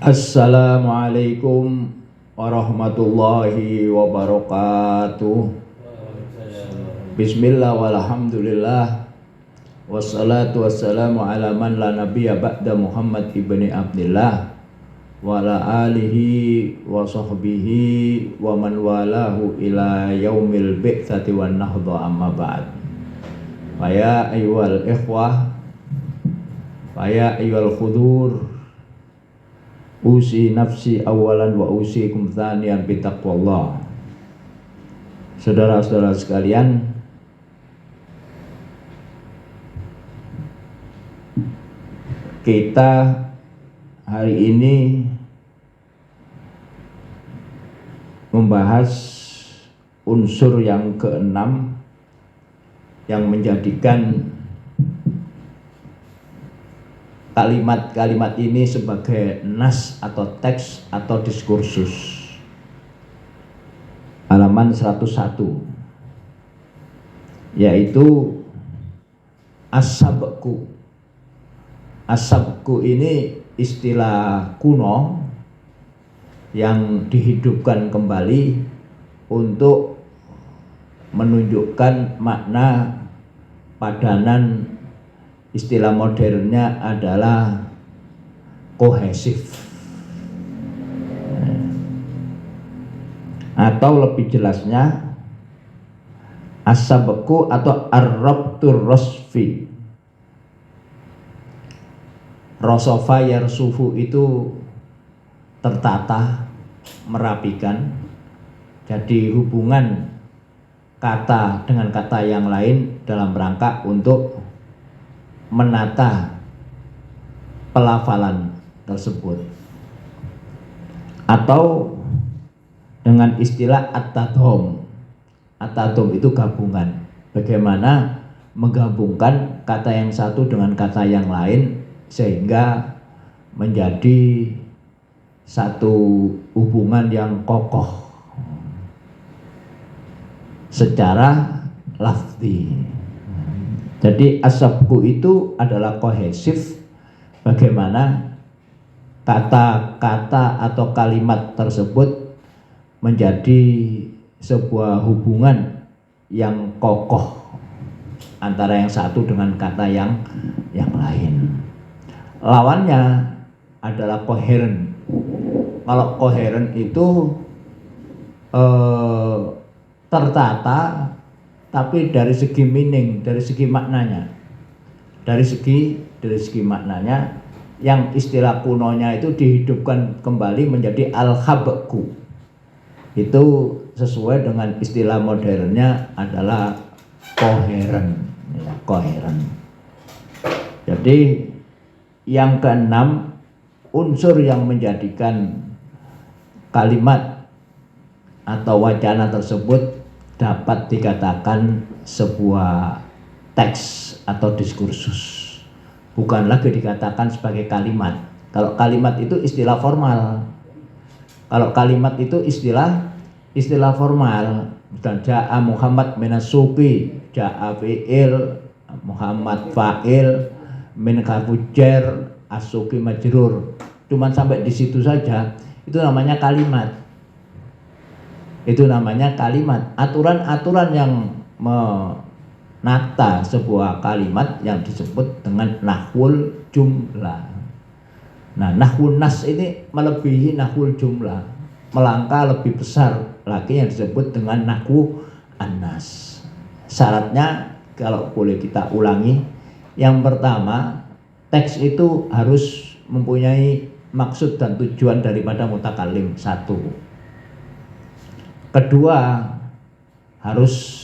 Assalamualaikum warahmatullahi wabarakatuh. Bismillah walhamdulillah wassalatu wassalamu ala man la nabiyya ba'da Muhammad ibni Abdillah wa ala alihi wa sahbihi wa man walahu ila yaumil bi'tsati wan nahdha amma ba'd. Faya ayyuhal ikhwah, faya ayyuhal khudur, usi nafsi awalan wa usikum tsaniyan bitaqwallah. Saudara-saudara sekalian, kita hari ini membahas unsur yang keenam yang menjadikan kalimat-kalimat ini sebagai nas atau teks atau diskursus. Halaman 101, yaitu as-sabqu. As-sabqu ini istilah kuno yang dihidupkan kembali untuk menunjukkan makna padanan. Istilah modernnya adalah kohesif, atau lebih jelasnya as-sabqu atau ar-rabtur rasfi. Rasofa yarsufu itu tertata, merapikan. Jadi hubungan kata dengan kata yang lain dalam rangka untuk menata pelafalan tersebut, atau dengan istilah at-tadhom. At-tadhom itu gabungan, bagaimana menggabungkan kata yang satu dengan kata yang lain sehingga menjadi satu hubungan yang kokoh secara lafzi. Jadi as-sabqu itu adalah kohesif, bagaimana kata-kata atau kalimat tersebut menjadi sebuah hubungan yang kokoh antara yang satu dengan kata yang lain. Lawannya adalah koheren. Kalau koheren itu tertata, tapi dari segi meaning, dari segi maknanya, dari segi maknanya, yang istilah kunonya itu dihidupkan kembali menjadi al-habqu. Itu sesuai dengan istilah modernnya adalah koheren, ya, koheren. Jadi yang keenam, unsur yang menjadikan kalimat atau wacana tersebut dapat dikatakan sebuah teks atau diskursus, bukan lagi dikatakan sebagai kalimat. Kalau kalimat itu istilah formal, kalau kalimat itu istilah formal. Dan ja'a Muhammad minas suqi, ja'a fi'il, Muhammad fa'il, min kafujer, as-suqi majrur. Cuman sampai di situ saja, itu namanya kalimat. Itu namanya kalimat. Aturan-aturan yang menata sebuah kalimat yang disebut dengan nahwul jumlah. Nah, nahwun nas ini melebihi nahwul jumlah, melangkah lebih besar lagi, yang disebut dengan nahwu an-nas. Syaratnya kalau boleh kita ulangi, yang pertama, teks itu harus mempunyai maksud dan tujuan daripada mutakallim, satu. Kedua, harus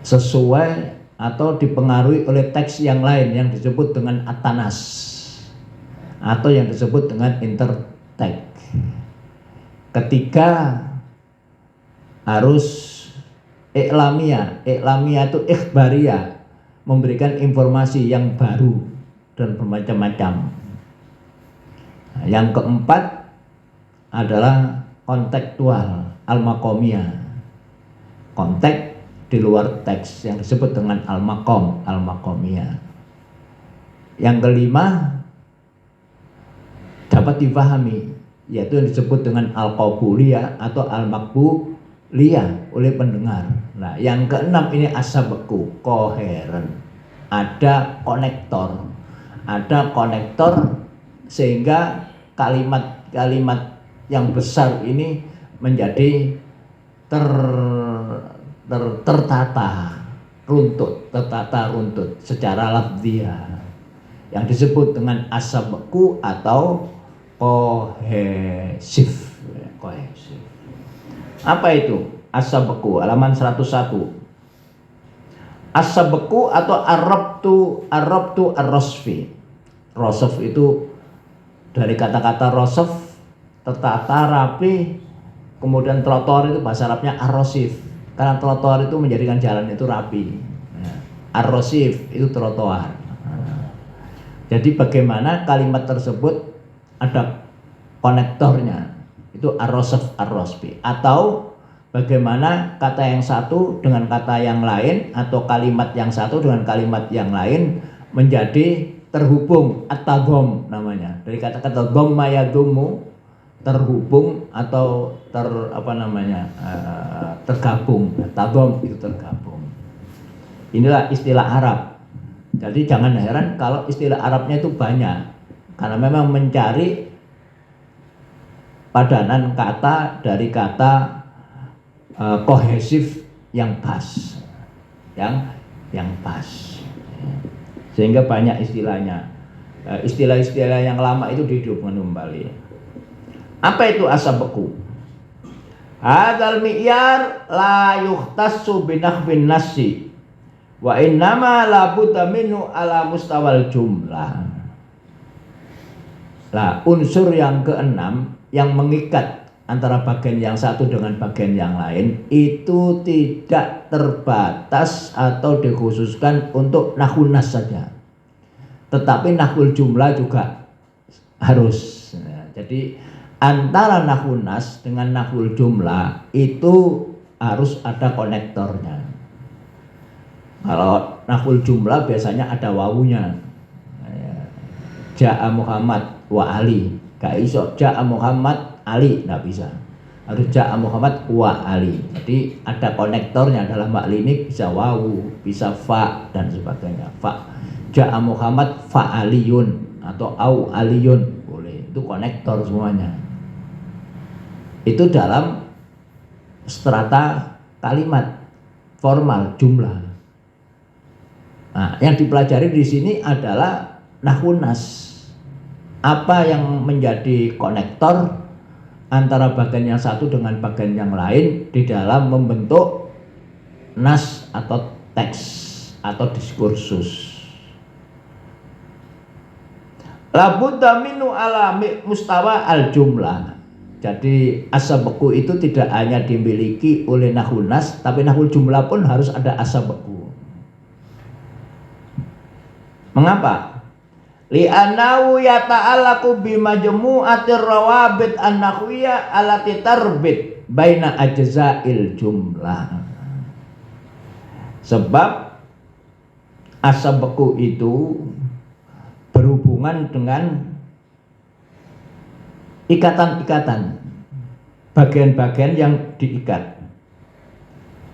sesuai atau dipengaruhi oleh teks yang lain yang disebut dengan atanas atau yang disebut dengan intertek. Ketiga, harus iklamiyah. Iklamiyah itu ikhbariyah, memberikan informasi yang baru dan bermacam-macam. Yang keempat adalah kontekstual, al-maqamiyah, konteks di luar teks yang disebut dengan al-maqam, al-maqamiyah. Yang kelima, dapat dipahami, yaitu yang disebut dengan al-qabuliyah atau al-maqbuliyah oleh pendengar. Nah, yang keenam ini as-sabqu, koheren. Ada konektor sehingga kalimat-kalimat yang besar ini menjadi tertata runtut secara lafziyah, yang disebut dengan as-sabqu atau kohesif. Apa itu as-sabqu? Halaman 101. As-sabqu atau ar-rabtu ar-rasfi. Rasf itu dari kata-kata rasf, tertata rapi. Kemudian trotoar itu bahasa Arabnya ar-rasif, karena trotoar itu menjadikan jalan itu rapi. Ar-rasif itu trotoar. Jadi bagaimana kalimat tersebut ada konektornya, itu ar-rasf ar-rasfi, atau bagaimana kata yang satu dengan kata yang lain atau kalimat yang satu dengan kalimat yang lain menjadi terhubung, at-tadhom namanya. Dari kata-kata dhamma yadhummu, terhubung atau tergabung. Tadhom itu tergabung. Inilah istilah Arab. Jadi jangan heran kalau istilah Arabnya itu banyak, karena memang mencari padanan kata dari kata kohesif yang pas, yang pas, sehingga banyak istilahnya. Istilah-istilah yang lama itu dihidupkan kembali. Apa itu as-sabqu? Hadzal mi'yar la yukhtassu binahwin nasi wa innama la budda minhu ala mustawal jumlah. Lah, unsur yang keenam yang mengikat antara bagian yang satu dengan bagian yang lain itu tidak terbatas atau dikhususkan untuk nahwu nas saja, tetapi nahwul jumlah juga harus. Jadi antara nahwu nas dengan nahwul jumlah itu harus ada konektornya. Kalau nahwul jumlah biasanya ada wawunya. Ja'a Muhammad wa Ali, gak iso Ja'a Muhammad Ali, nggak bisa. Harus Ja'a Muhammad wa Ali. Jadi ada konektornya. Dalam hal ini bisa wawu, bisa fa dan sebagainya. Fa Ja'a Muhammad fa Aliyun atau au Aliyun, boleh. Itu konektor semuanya. Itu dalam strata kalimat formal jumlah. Nah, yang dipelajari di sini adalah nahwu nas. Apa yang menjadi konektor antara bagian yang satu dengan bagian yang lain di dalam membentuk nas atau teks atau diskursus. Labudda minu ala mustawa al jumlah. Jadi as-sabqu itu tidak hanya dimiliki oleh nahwu nas, tapi nahwu jumlah pun harus ada as-sabqu. Mengapa? Li'annahu yata'allaqu bimajmu'atir rawabit an-nahwiyah allati tarbit baina ajza'il jumlah. Sebab as-sabqu itu berhubungan dengan ikatan-ikatan, bagian-bagian yang diikat.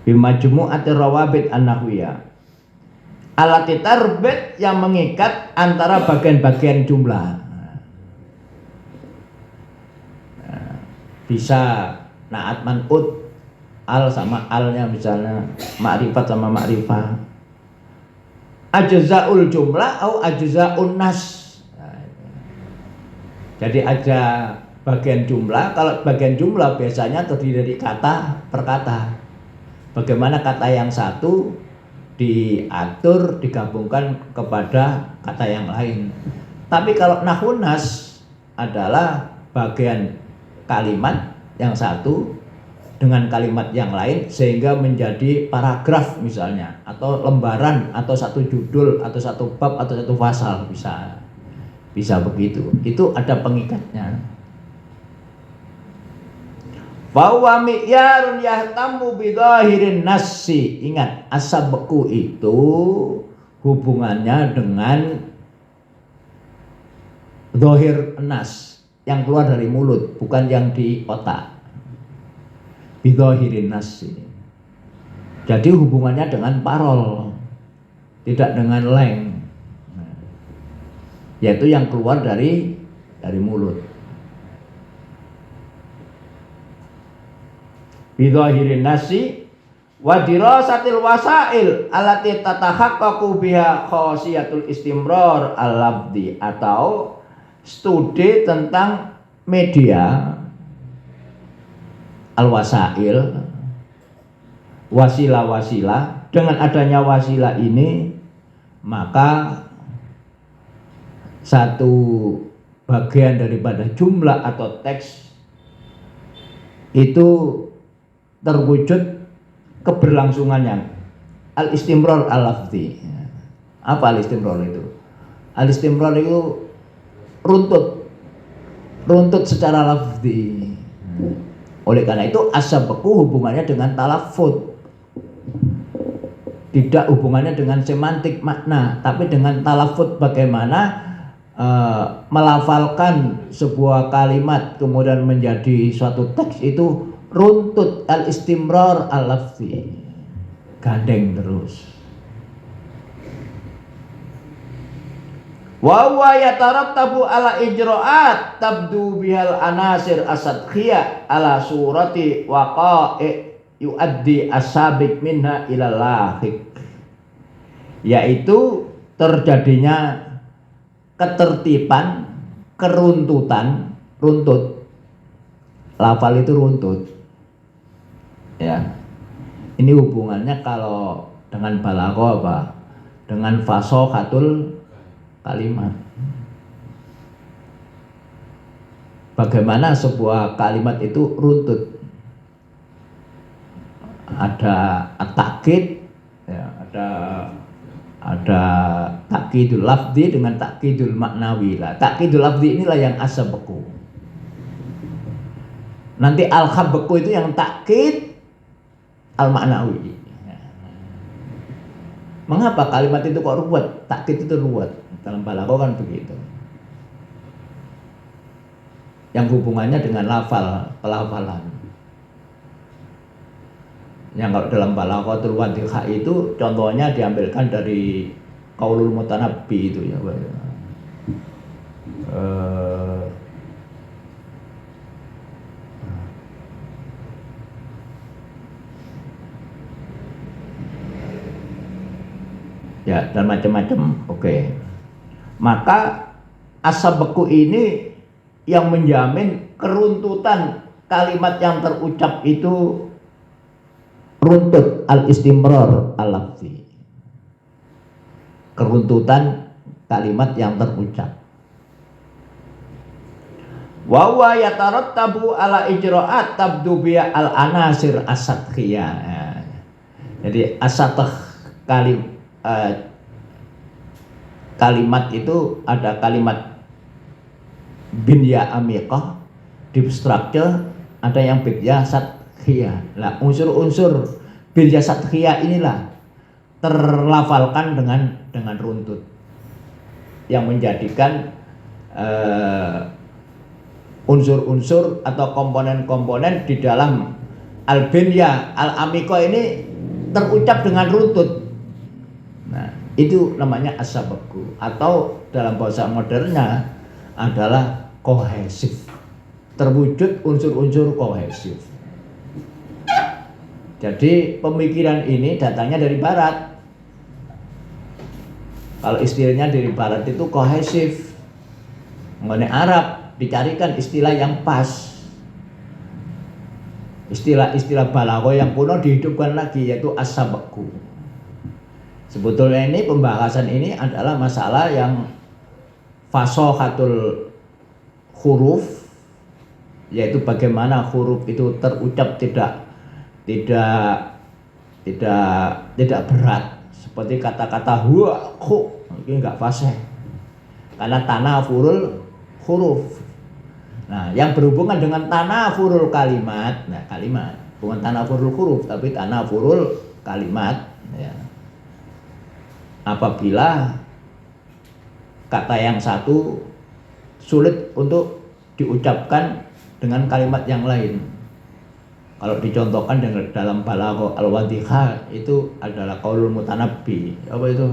Bimajmu'atir rawabit an-nahwiyah allati tarbit, yang mengikat antara bagian-bagian jumlah. Bisa naat man'ut, al sama alnya, misalnya ma'rifat sama ma'rifah. Ajza'ul jumlah atau ajza'un nas. Jadi ada bagian jumlah. Kalau bagian jumlah biasanya terdiri dari kata per kata. Bagaimana kata yang satu diatur, digabungkan kepada kata yang lain. Tapi kalau nahwu nas adalah bagian kalimat yang satu dengan kalimat yang lain sehingga menjadi paragraf misalnya, atau lembaran, atau satu judul, atau satu bab, atau satu pasal, bisa begitu. Itu ada pengikatnya. Bahwa mi'yarun yahtamu bidhahirin nasi. Ingat, as-sabqu itu hubungannya dengan dhahir nas, yang keluar dari mulut, bukan yang di otak. Bidhahirin nas ini. Jadi hubungannya dengan parol, tidak dengan leng, yaitu yang keluar dari mulut. Bidhahirin nasi wa dirasatil wasail allati tatahaqqaqu biha khasiyatul istimrar al-lafzi, atau studi tentang media al-wasail, wasilah-wasilah. Dengan adanya wasilah ini maka satu bagian daripada jumlah atau teks itu terwujud keberlangsungannya, al-istimrar al-lafzi. Apa al-istimrar itu? Al-istimrar itu runtut secara lafzi. Oleh karena itu as-sabqu hubungannya dengan talaffuz, tidak hubungannya dengan semantik makna, tapi dengan talaffuz, bagaimana melafalkan sebuah kalimat kemudian menjadi suatu teks itu runtut, al-istimrar al-lafzi, gandeng terus. Wa huwa yatarattabu ala ijra'at tabdu bihal anasir asadkhiyah ala surati waqa'i yuaddi asabik minha ila lahiq, yaitu terjadinya ketertiban, keruntutan, runtut. Lafal itu runtut. Ya. Ini hubungannya kalau dengan balaghah apa? Dengan fashahatul kalimat. Bagaimana sebuah kalimat itu runtut? Ada at-ta'kid, ya, ada takkidul lafzi dengan takkidul maknawi. Lah, takkidul lafzi inilah yang as-sabqu. Nanti al-khabqu itu yang takkid al-maknawi. Mengapa kalimat itu kok ruwet? Takkid itu ruwet. Dalam balaghah kan begitu. Yang hubungannya dengan lafal, pelafalan. Yang kalau dalam balaghatul wadhiha itu contohnya diambilkan dari qaulul mutanabbi itu ya. Ya, dan macam-macam. Oke. Maka as-sabqu ini yang menjamin keruntutan kalimat yang terucap itu runtut, al-istimrar al-lafzi, keruntutan kalimat yang terucap. Wa huwa yatarattabu ala ijra'at tabdu biya al-anasir as-sadkhiyah. Jadi as-sadkh kalimat itu ada kalimat binya amiqah, deep structure, ada yang binya sadkhiyah. Nah, unsur-unsur binya sadkhiyah inilah terlafalkan dengan runtut yang menjadikan unsur-unsur atau komponen-komponen di dalam al-binya al-amiqah ini terucap dengan runtut. Nah, itu namanya as-sabqu, atau dalam bahasa modernnya adalah kohesif, terwujud unsur-unsur kohesif. Jadi pemikiran ini datangnya dari barat. Kalau istilahnya dari barat itu kohesif. Mengenai Arab dicarikan istilah yang pas. Istilah-istilah balaghah yang kuno dihidupkan lagi, yaitu as-sabqu. Sebetulnya ini pembahasan ini adalah masalah yang fashahatul huruf, yaitu bagaimana huruf itu terucap tidak berat, seperti kata-kata huwa, khu, ini enggak fasih karena tanafurul huruf. Nah, yang berhubungan dengan tanafurul kalimat, nah kalimat bukan tanafurul huruf tapi tanafurul kalimat, ya. Apabila kata yang satu sulit untuk diucapkan dengan kalimat yang lain. Kalau dicontohkan dengan dalam balaghah al-wadihah itu adalah qaulul mutanabbi. Apa itu?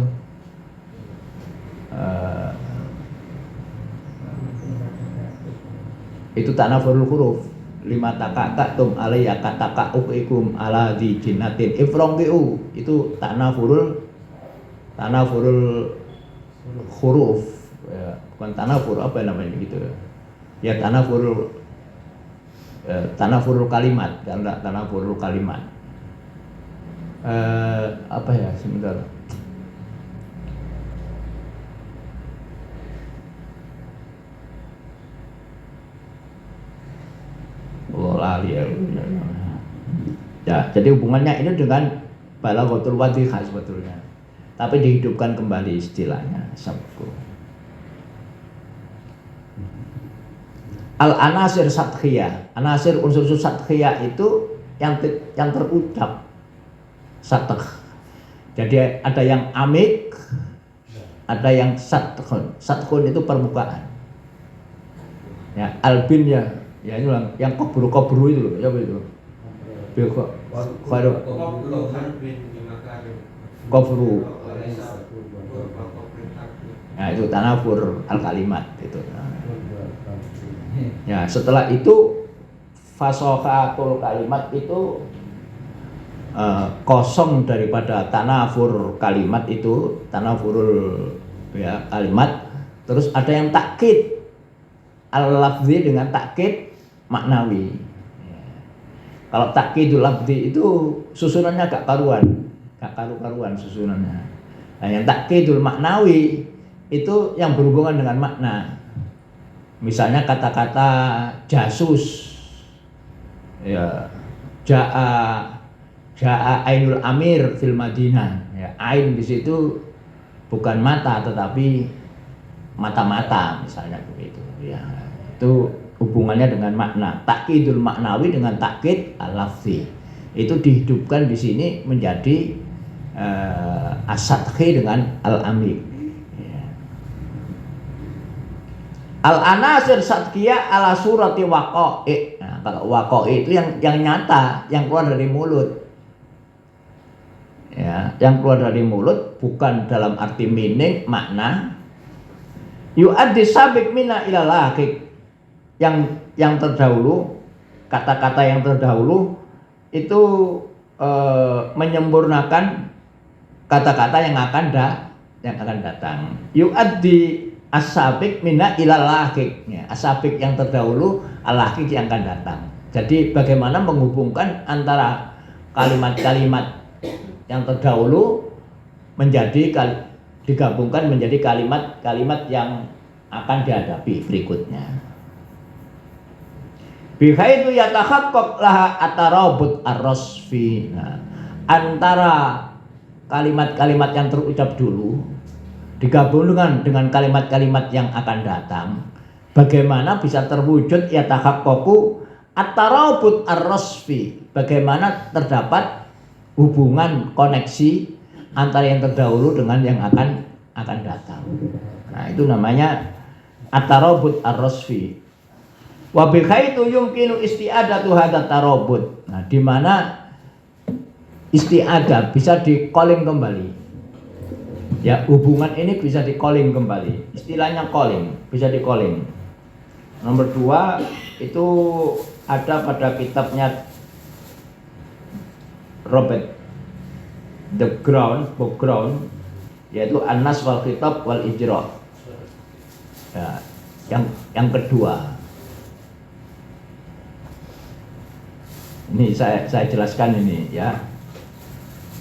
Itu tanafurul huruf. Lima takakatum alayya kataka ukikum ala di jinnatin ifrongiu. Itu tanafurul huruf ya, bukan tanafur, apa namanya gitu ya, tanafurul kalimat, karena tanafurul kalimat apa ya, sebentar, lali ya. Jadi hubungannya ini dengan balaghatul wadihah sebetulnya, tapi dihidupkan kembali istilahnya sabku. Al-anasir sathiyah, anasir unsur sathiyah itu yang terucap sathah. Jadi ada yang amik, ada yang sathun. Sathun itu permukaan. Ya, albin ya itu yang kobru itu loh, ya begitu. Kobru. Nah, itu tanafur al-kalimat itu. Ya, setelah itu fasohatul kalimat itu kosong daripada tanafur kalimat itu, tanafurul ya kalimat. Terus ada yang takkid al-lafzi dengan takkid maknawi. Kalau takkidul lafzi itu susunannya gak karu-karuan susunannya. Nah, yang takkidul maknawi itu yang berhubungan dengan makna. Misalnya kata-kata jasus, ya, ja'a ainul amir fil Madinah. Ya, ain di situ bukan mata tetapi mata-mata, misalnya begitu. Ya, itu hubungannya dengan makna. Takkidul maknawi dengan takkid al-lafzi itu dihidupkan di sini menjadi as-sathi dengan al-amik. Al-anasir sathiyah ala surati waqa'i. Nah, kalau waqa'i itu yang nyata, yang keluar dari mulut. Ya, yang keluar dari mulut bukan dalam arti meaning, makna. Yu'addi sabiq mina ila laqiq. Yang terdahulu, kata-kata yang terdahulu itu menyempurnakan kata-kata yang akan datang. Yu'addi as-sabiq minna ilal lahiq. Ya, as-sabiq yang terdahulu, al-lahiq yang akan datang. Jadi bagaimana menghubungkan antara kalimat-kalimat yang terdahulu digabungkan menjadi kalimat-kalimat yang akan dihadapi berikutnya. Bihaitu yatahaqqaq laha atarabut ar-rasfi. Nah, antara kalimat-kalimat yang terucap dulu digabungkan dengan kalimat-kalimat yang akan datang, bagaimana bisa terwujud yatahaqqaqu at-tarabut ar-rasfi, bagaimana terdapat hubungan koneksi antara yang terdahulu dengan yang akan datang. Nah, itu namanya at-tarabut ar-rasfi. Wa bi khaitu yumkinu isti'adatu hadat tarabut. Nah, di mana isti'adah bisa di calling kembali. Ya, hubungan ini bisa di calling kembali. Istilahnya calling, bisa di calling. Nomor 2 itu ada pada kitabnya Robert The Background, yaitu An-Nas wal Khitab wal Ijra. Ya, yang kedua. Ini saya jelaskan ini ya.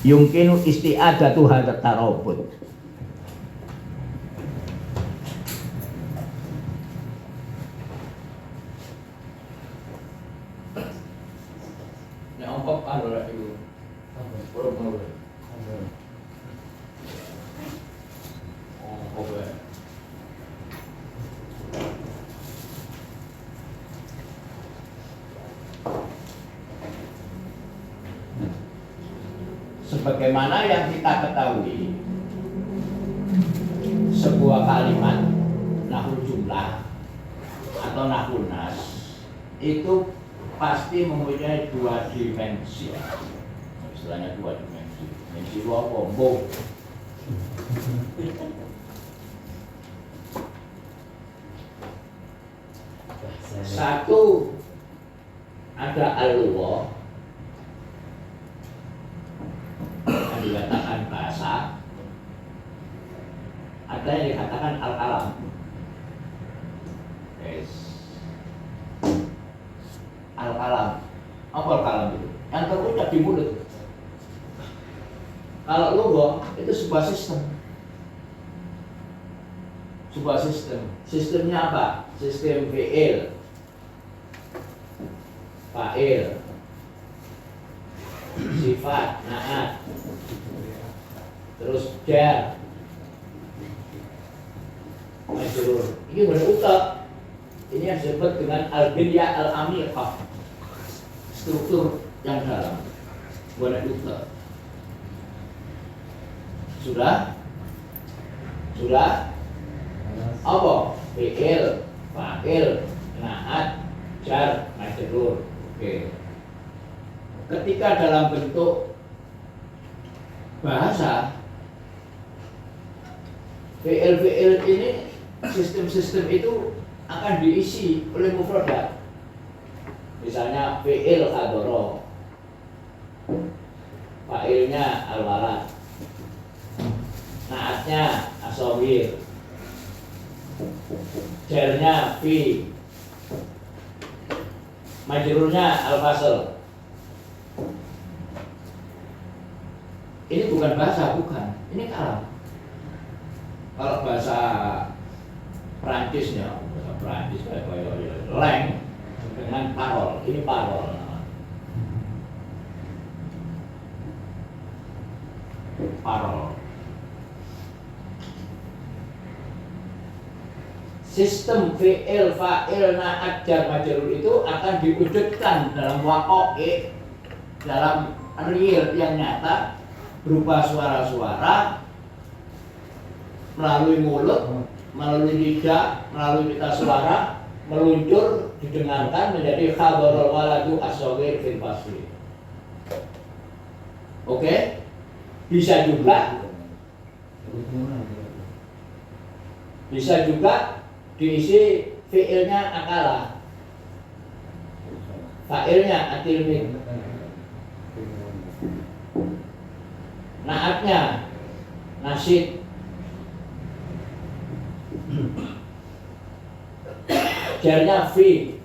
Yumkinu isti'adatu hadat tarabut. Sebagaimana yang kita ketahui, sebuah kalimat nahwu jumlah atau atau nahwu nas itu pasti mempunyai dua dimensi. Istilahnya dua dimensi. Dimensi dua kombo. Satu, ada al-lugha yang dikatakan bahasa, ada yang dikatakan al-kalam. Yes. Al-kalam, apa al-kalam itu? Yang terucap di mulut. Kalau lugha itu sebuah sistem. Sebuah sistem. Sistemnya apa? Sistem fi'il, fa'il, sifat, na'at, terus jar, majrur. Ini berutak. Ini yang disebut dengan al-binyah al-amiqah, struktur yang dalam. Berutak. Sudah? Sudah? Apa? Fi'il, fa'il, na'at, jar, majrur. Oke. Ketika dalam bentuk bahasa, fi'il ini, sistem-sistem itu akan diisi oleh mufradat. Misalnya fi'il hadoro, fa'ilnya al-walad, na'atnya as-shawir, jarnya fi, majrurnya al-fasl. Ini bukan bahasa, bukan. Ini kalam. Kalau bahasa Prancisnya, bahasa Prancis kayak leng dengan parol. Ini parol. Parol. Sistem fi'il, fa'il, na'at, jar, majrur itu akan diwujudkan dalam waqa'i, dalam real yang nyata, berupa suara-suara melalui mulut, melalui lidah, melalui pita suara, meluncur, didengarkan menjadi khabarul waladu as-shaghir fil fasli. Oke? Bisa juga diisi fi'ilnya akala, fa'ilnya atilmin, naatnya nasid, jarnya fi,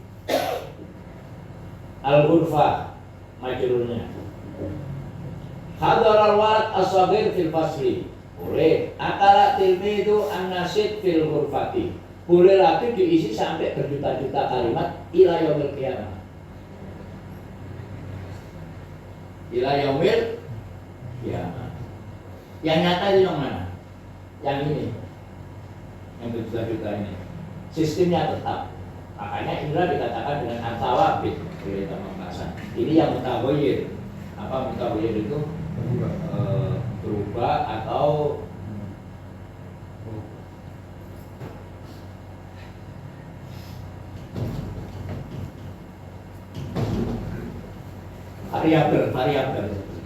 al-ghurfa, majrurnya hadar al-walad as-shaghir fil fasli. Boleh akala tilmidu an-nasid fil ghurfati. Boleh lagi diisi sampai berjuta-juta kalimat ila yaumil qiyamah. Ila yaumil qiyamah. Yang nyata itu yang mana? Yang ini. Yang berjuta-juta ini. Sistemnya tetap. Makanya inilah dikatakan dengan antawabit oleh Imam Hasan. Ini yang mutawayyir. Apa mutawayyir itu? Berubah atau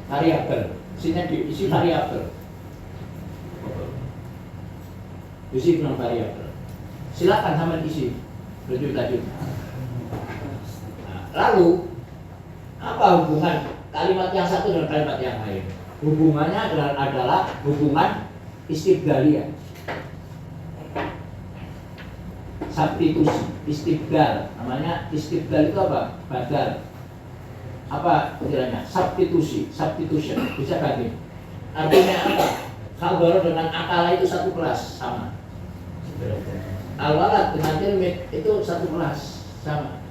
variabel. Isinya diisi variabel. Isi dengan variabel. Silakan sama isi berjuta-juta. Nah, lalu apa hubungan kalimat yang satu dengan kalimat yang lain? Hubungannya adalah hubungan istibdaliyah. Substitusi, istibdal. Namanya istibdal itu apa? Badal. Apa istilahnya? Substitution. Bisa ganti. Artinya apa? Khabar dengan akala itu satu kelas, sama. Al-walad dengan tilmid itu satu kelas, sama.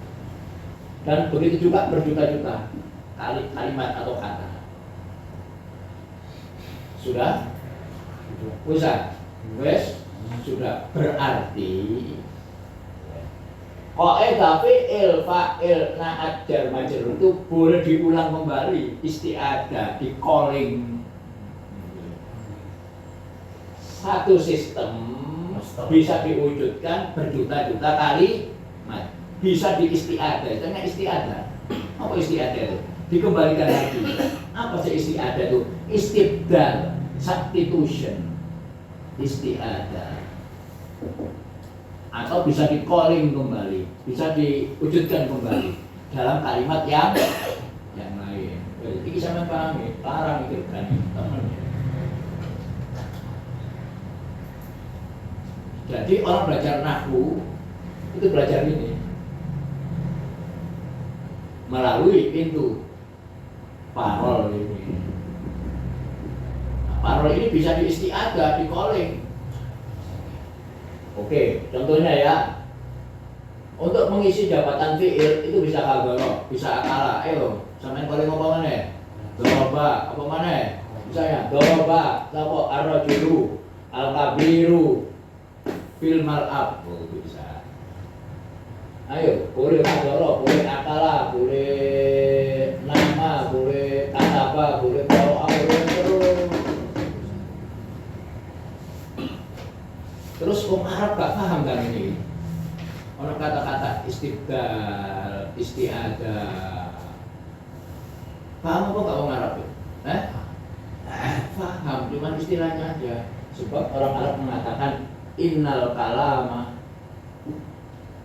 Dan begitu juga berjuta-juta kalimat atau kata. Sudah? Bisa? Wes? Sudah. Berarti kaidah fi'il, fa'il, na'at, jar, majrur itu boleh diulang kembali, isti'adah, di calling. Satu sistem bisa diwujudkan berjuta-juta kalimat. bisa diistiadah. Istilahnya istiadah. Apa istiadah itu? Dikembalikan lagi. Apa sih istiadah itu? Istibdal, substitution, istiadah. Atau bisa di calling kembali, bisa diwujudkan kembali dalam kalimat yang lain. Jadi sama pahami, larang itu kan teman. Jadi orang belajar nahwu itu belajar ini melalui pintu parol ini. Nah, parol ini bisa diistiadah, di calling. Oke, contohnya ya, untuk mengisi jabatan fi'il itu bisa kagoro, bisa akala. Ayo, sampean calling apa mana? Doroba, apa mana? Misalnya, doroba, sapo ar-rajulu, al-kabiru, fil mal'ab, oh, bisa. Ayo, boleh kagoro, boleh akala, boleh nama, boleh kataba, boleh bawa, boleh terus. Terus Arab gak paham kan ini? Orang kata-kata istibdal, istiadah. Paham apa gak orang Arab itu? Paham, cuman istilahnya aja. Sebab orang Arab mengatakan innal kalama.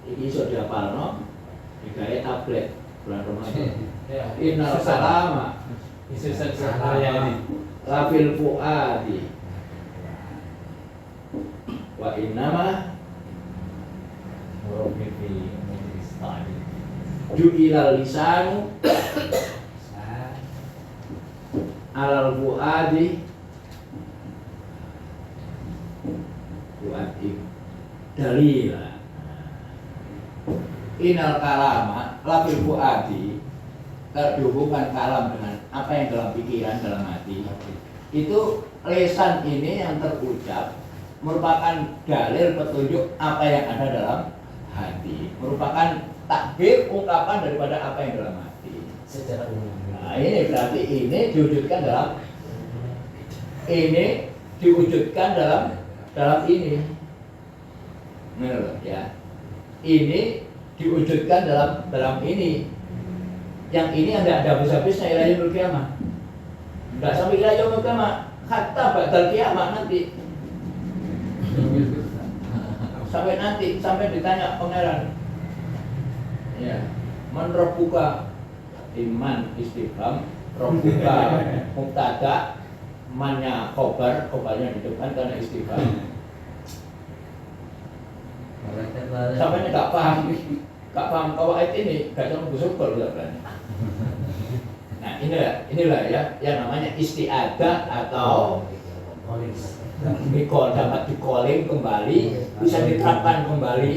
Ini sudah dihafalno, digawe tablet bulan Ramadan. Innal kalama. Lafil fuadi. Wa innama ju'ilal lisanu alal fuadi dalila. Inal kalama lafil fuadi, terhubungkan kalam dengan apa yang dalam pikiran, dalam hati. Itu lesan ini yang terucap merupakan dalil petunjuk apa yang ada dalam hati, merupakan takbir ungkapan daripada apa yang dalam hati secara umum. Nah, ini berarti ini diwujudkan dalam ini. Menurut ya. Ini diwujudkan dalam ini. Yang ini ada habis-habisnya ila yaumil qiyamah. Enggak sampai ila yaumil qiyamah, hatta ba'dal qiyamah nanti. Sampai ditanya pangeran. Ya, man rabbuka, iman istifham, rabbuka mubtada, mannya khobarnya dihidupkan karena istifham. Sampai nggak paham kawaid ini, gak cuma busuk kalau tidak berani. Nah inilah ya yang namanya istiadah atau dapat di-calling kembali, bisa diterapkan kembali.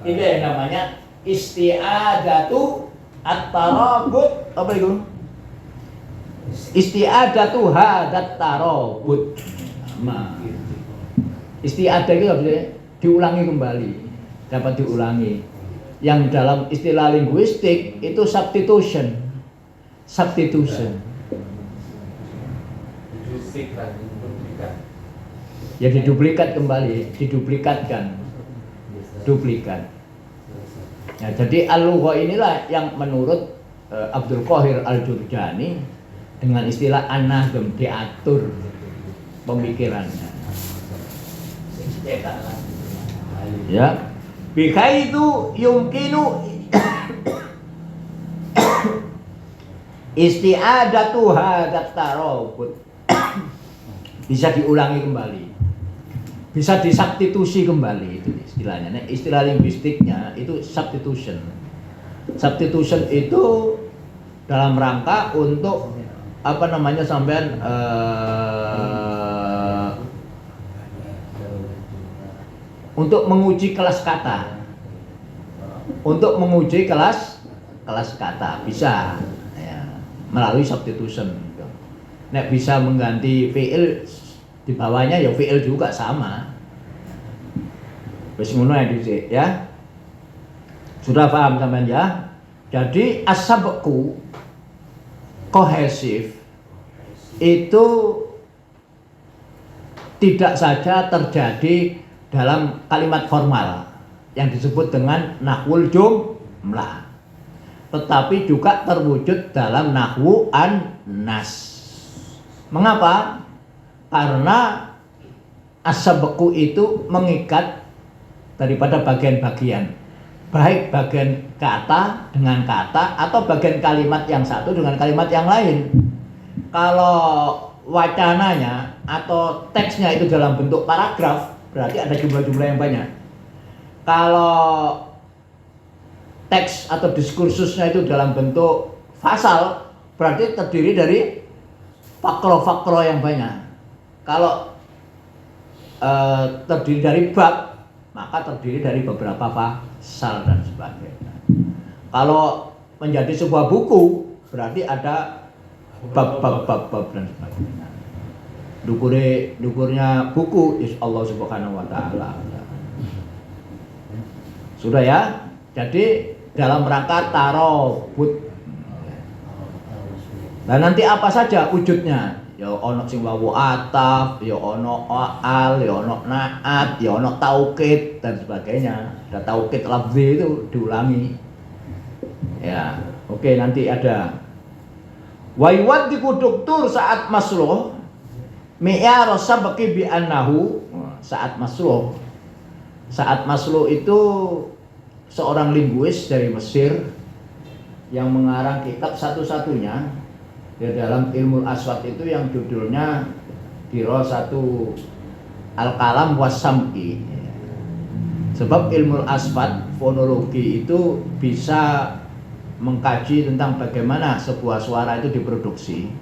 Ini yang namanya isti'adatu at-tarabut. Apa itu? Isti'adatu hadat tarabut. Nah, isti'adah itu bisa diulangi kembali, dapat diulangi. Yang dalam istilah linguistik itu substitution. Ya diduplikat kembali, diduplikatkan, duplikat. Nah, jadi al-lughah inilah yang menurut Abdul Qahir Al-Jurjani dengan istilah an-nazm, diatur pemikirannya. Ya, bikaitu yumkinu isti'adatu hadat tarabut. Bisa diulangi kembali, bisa disubstitusi kembali, itu istilahnya. Nah, istilah linguistiknya itu substitution. Substitution itu dalam rangka untuk apa namanya sampean untuk menguji kelas kata, bisa ya, melalui substitution. Nek bisa mengganti fi'il di bawahnya ya fi'il juga sama. Wis ngono ya. Sudah paham sampean ya? Jadi as-sabqu kohesif itu tidak saja terjadi dalam kalimat formal yang disebut dengan nahwul jumlah. Tetapi juga terwujud dalam nahwu an-nas. Mengapa? Karena as-sabqu itu mengikat daripada bagian-bagian, baik bagian kata dengan kata atau bagian kalimat yang satu dengan kalimat yang lain. Kalau wacananya atau teksnya itu dalam bentuk paragraf, berarti ada jumlah-jumlah yang banyak. Kalau teks atau diskursusnya itu dalam bentuk fasal, berarti terdiri dari fakro-fakro yang banyak. Kalau terdiri dari bab, maka terdiri dari beberapa pasal dan sebagainya. Kalau menjadi sebuah buku, berarti ada bab dan sebagainya. Dukurnya buku is Allah Subhanahu wa taala. Sudah ya? Jadi dalam rangka tarobut. Dan nanti apa saja wujudnya? Ya ono sing wawu ataf, ya ono al, ya ono naat, ya ono taukid dan sebagainya. Ada taukid lafzi itu diulangi. Ya, oke nanti ada. Wa yuwaddiku doktur saat masluh mi'yar sabqi bi annahu saat masluh. Saat masluh itu seorang linguis dari Mesir yang mengarang kitab satu-satunya di dalam ilmu aswad itu yang judulnya Dirasatu Al-Kalam Was-Sam'i. Sebab ilmu aswad fonologi itu bisa mengkaji tentang bagaimana sebuah suara itu diproduksi,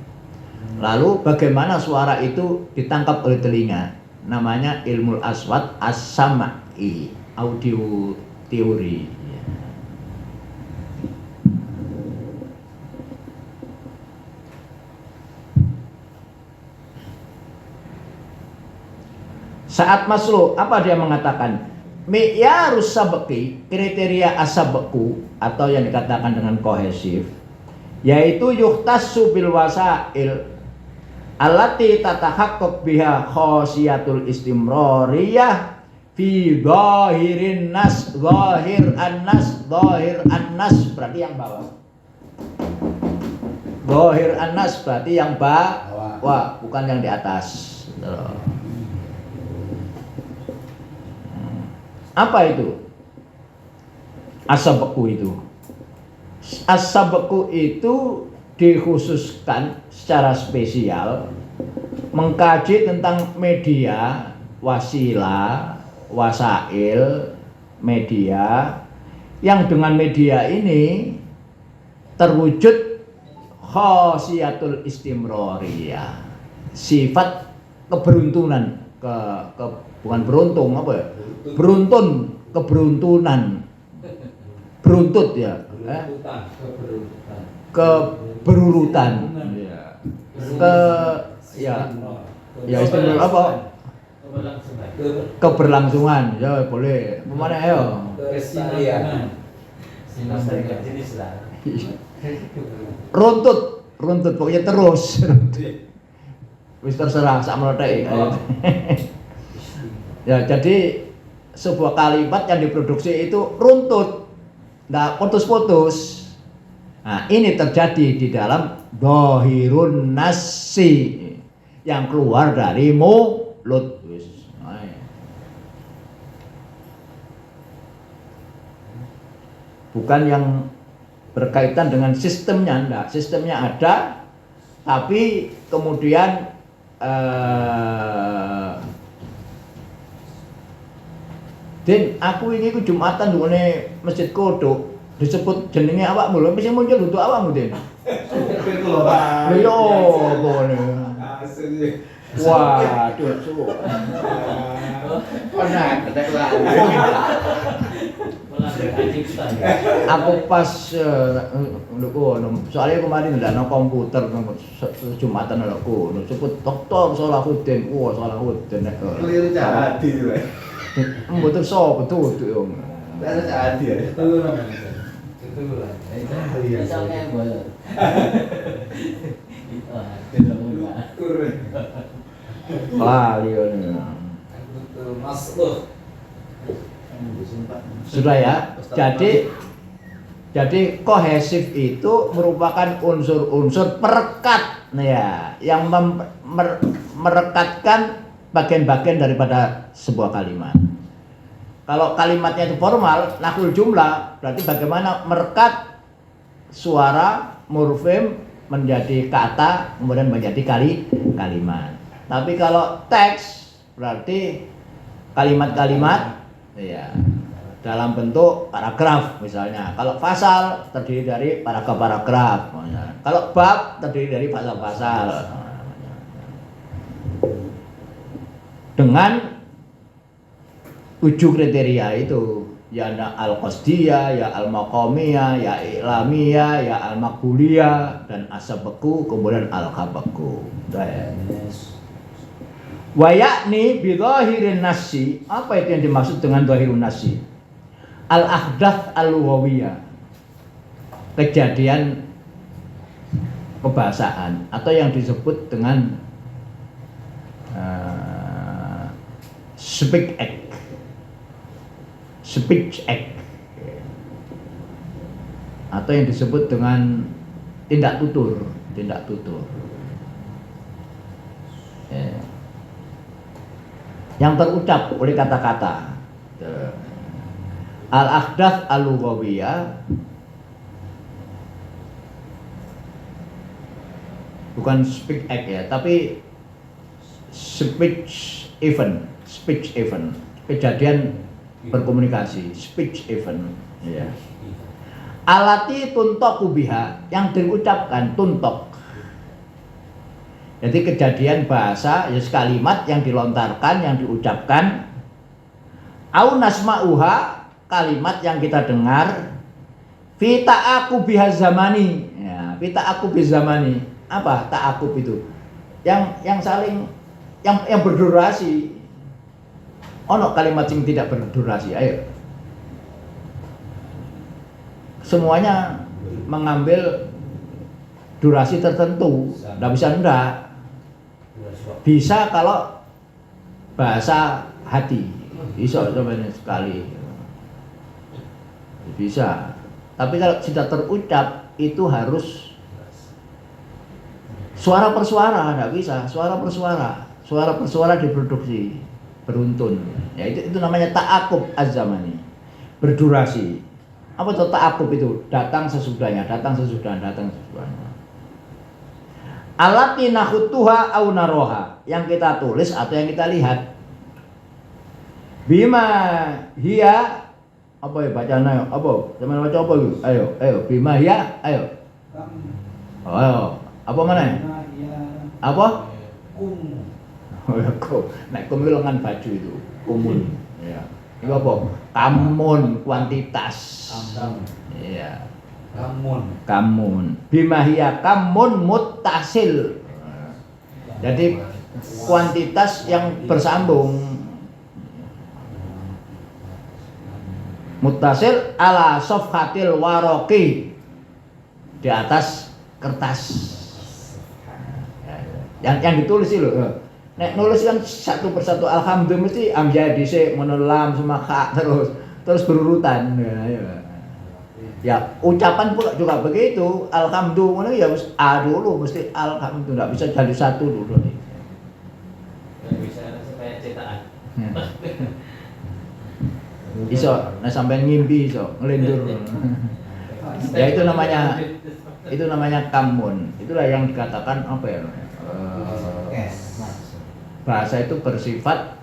lalu bagaimana suara itu ditangkap oleh telinga. Namanya ilmu aswad as-sam'i, audio teori. Saat masluh, apa dia mengatakan? Mi'yarus sabqi, kriteria as-sabqu atau yang dikatakan dengan kohesif, yaitu yuhtassu bil wasail allati tatahaqqaq biha khosiyatul istimrariyah fi zahirin nas, zahir an-nas berarti yang bawah. Zahir an-nas berarti yang bawah, bukan yang di atas. Apa itu? As-sabqu itu. As-sabqu itu dikhususkan secara spesial mengkaji tentang media, wasilah, wasail, media yang dengan media ini terwujud khosiyatul istimrariyah, sifat keberuntunan, bukan beruntung apa ya? Keberuntunan. Beruntut ya. Keberurutan. Ya istimewa apa? Keberlangsungan. Ya boleh. Mana ayo? Runtut pokoknya terus. Wis terserah sak meletek. Ya, jadi sebuah kalimat yang diproduksi itu runtut, nggak putus-putus. Nah, ini terjadi di dalam dhahirun nasi yang keluar dari mulut. Bukan yang berkaitan dengan sistemnya, enggak. Sistemnya ada, tapi kemudian Den, aku ini ku Jumatan dungane Masjid Kodok disebut jenenge awakmu lho, mesti muncul untuk awakmu, Den. Lho yo ngene. Waduh, su. Aku pas soalnya kemarin ndak nang komputer Jumatan aku disebut Dr. Salahuddin. Wah, Salahuddin nek. Keliru jadi lho. Betul so betul. Ada jadi ya. Betul lah. Misalnya boleh. Wah, lione. Masuk. Sudah ya. Jadi Jadi kohesif itu merupakan unsur-unsur perekat, ya, yang merekatkan bagian-bagian daripada sebuah kalimat. Kalau kalimatnya itu formal, nahwul jumlah, berarti bagaimana merekat suara morfem menjadi kata, kemudian menjadi kalimat. Tapi kalau teks, berarti kalimat-kalimat, ya, dalam bentuk paragraf misalnya. Kalau fasal terdiri dari paragraf-paragraf. Kalau bab terdiri dari pasal-pasal. Dengan 7 kriteria itu, ya al-qasdiyah, ya al-maqamiyah, ya i'lamiyah, ya al-maqbuliyah, dan asabaku, kemudian al-khabaku. Wa yakni bi dhahirin nasi. Apa itu yang dimaksud dengan dhahirun nasi? Al-ahdath al-lughawiyah, kejadian kebahasaan, atau yang disebut dengan speech act, atau yang disebut dengan tindak tutur. Yang terucap oleh kata-kata. Al-ahdath al-lughawiyah bukan speech act ya, tapi speech event, kejadian berkomunikasi, speech event, ya. Alati tuntoku biha, yang diucapkan tuntok. Jadi kejadian bahasa, ya, kalimat yang dilontarkan, yang diucapkan. Au nasma'uha, kalimat yang kita dengar. Fi ta'aqub biha zamani, ya, fi ta'aqub biha zamani. Apa ta'aqub itu? Yang saling, yang berdurasi. Ono kalimat yang tidak berdurasi, ayo. Semuanya mengambil durasi tertentu, nggak bisa enggak. Bisa kalau bahasa hati, bisa sebenarnya sekali. Bisa. Tapi kalau sudah terucap itu harus suara per suara, nggak bisa. Suara per suara diproduksi beruntun. Ya itu namanya ta'aqub az-zamani. Berdurasi. Apa itu ta'aqub itu? Datang sesudahnya. Alati nakhutuha au naroha, yang kita tulis atau yang kita lihat. Bima hiya, apa ya bacaan ayo? Apa? Teman baca apa itu? Ayo. Bima hiya, ayo. Apa mana? Apa? Nek kemilangan baju itu, kumun. Ya. Itu apa? Kamun, kuantitas. Iya. Kamun. Bimahia kamun muttasil. Jadi kuantitas yang bersambung. Muttasil ala safhatil waraqi, di atas kertas. Yang ditulis itu loh. Nek nulis kan satu persatu, alhamdulillah mesti amjad dhisik, menelam sama kha terus berurutan. Ya, ucapan pula juga begitu. Alhamdulillah ya harus a dulu, mesti alhamdulillah, enggak bisa jadi satu dulu nih. Bisa supaya cetakan. Iso, nah sampai ngimpi iso, ngelindur. Ya itu namanya kamun. Itulah yang dikatakan apa ya? Bahasa itu bersifat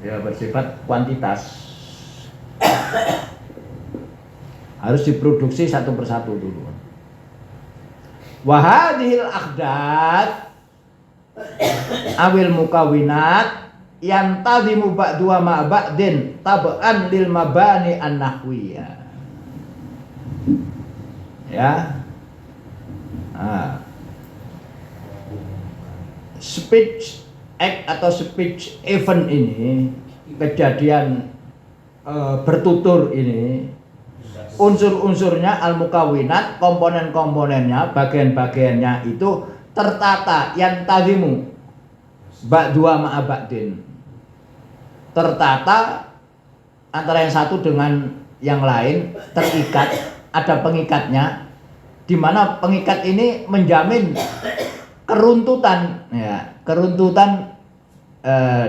ya bersifat kuantitas. Harus diproduksi satu persatu dulu. Wahadhil akhdat awil mukawinat yantazimu ba'dua ma ba'din tab'an lil mabani an-nahwiyah. Ya. Speech act atau speech event ini, kejadian bertutur ini, unsur-unsurnya al-mukawinat, komponen-komponennya, bagian-bagiannya itu tertata, yantazimu, ba'dua ma'a ba'din, tertata antara yang satu dengan yang lain, terikat, ada pengikatnya, di mana pengikat ini menjamin keruntutan, ya, keruntutan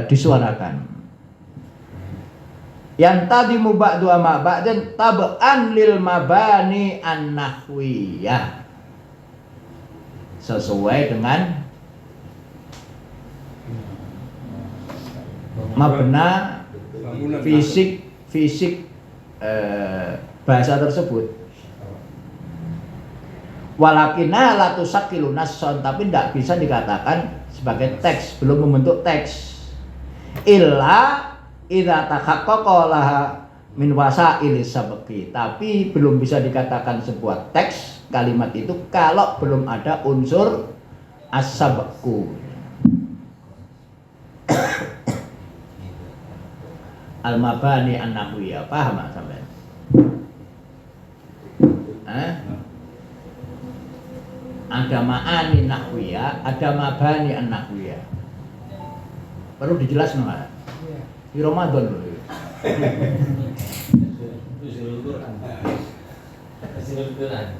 disuarakan. Yang tadi muba'dua ma'a ba'din tab'an lil mabani an-nahwiyah, sesuai dengan mabna fisik bahasa tersebut. Walakinna la tusakkilu nasson, tapi tidak bisa dikatakan sebagai teks, belum membentuk teks. Illa idza tahaqqaqa laha min wasail sabqi, tapi belum bisa dikatakan sebuah teks kalimat itu kalau belum ada unsur as-sabqu. Al-mabani an-nahwiyah, paham tak sampai? Ada ma'ani nahwiyah, ada mabani an-nahwiyah. Perlu dijelaskan nggak? Di Ramadan loh. Usul Quran. Usul Quran.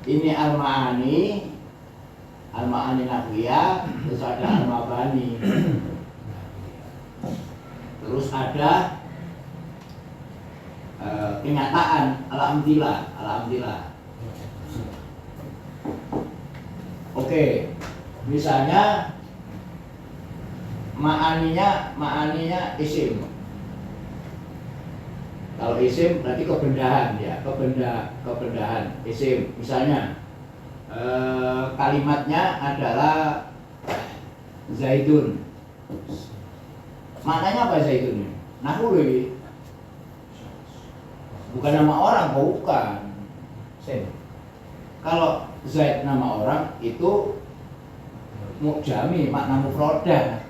Ini al-ma'ani nahwiyah, terus ada al-mabani, terus ada kenyataan alhamdulillah. Oke, misalnya ma'aninya isim. Kalau isim berarti kebendahan, ya, kebendahan isim. Misalnya kalimatnya adalah Zaidun. Maknanya apa Zaidun? Nahwi. Bukan nama orang, bukan. Kalau Zaid nama orang itu mujami, makna mufradah.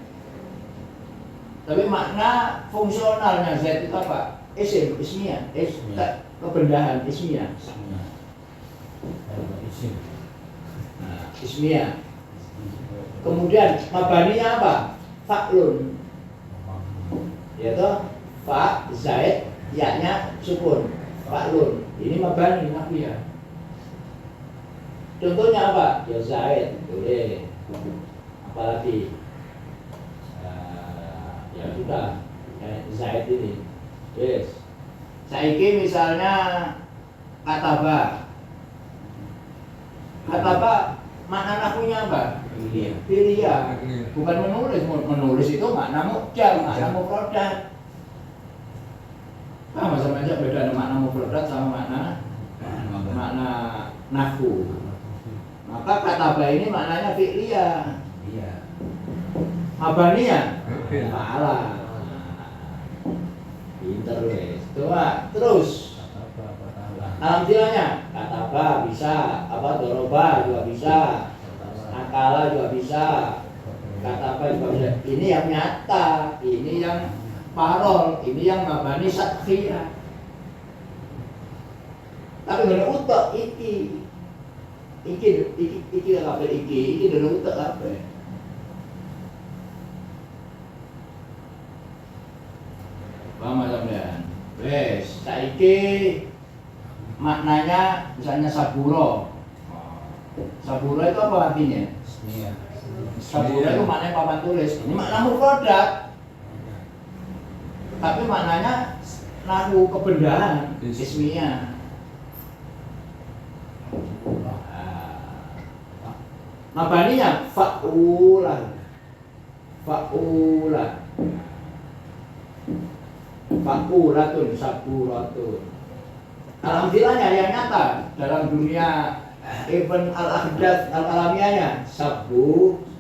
Tapi makna fungsionalnya Zaid itu apa? Isim, ismiyah, kebendahan ismiyah. Nah, ismiyah. Kemudian mabaninya apa? Fa'lun. Yaitu fa, zaid, ya-nya sukun. Fa'lun. Ini mabani nahwiyah. Contohnya apa? Ya zaid, boleh. Apalagi? Ya sudah. Zaid ini. Yes. Saiki misalnya kataba. Kataba makna nahwunya apa? Pilih. Bukan menulis. Menulis itu makna mukjam, makna mufradat. Sama aja beda makna mufradat sama makna nahwu. Maka kataba ini maknanya fi'liyah. Iya. Mabaniyah? Fa'ala. Pinter wes. Coba terus. Alhamdulillahnya kataba bisa, doroba juga bisa, akala juga bisa, kataba juga bisa. Ini yang nyata, ini yang parol, ini yang mabani sakhiyah. Tapi bener utak iki bener utak apa? Paham sampean? Wes, saiki maknanya misalnya saburo. Saburo itu apa artinya? Saburo itu maknanya papan tulis. Ini makna mufradat. Tapi maknanya nahwu kebendahan ismiyah. Mabaninya fa'ulan. Fakulatun, saburatun. Alhamdulillahnya yang nyata dalam dunia event al-ahdath al-alamiyahnya saburo,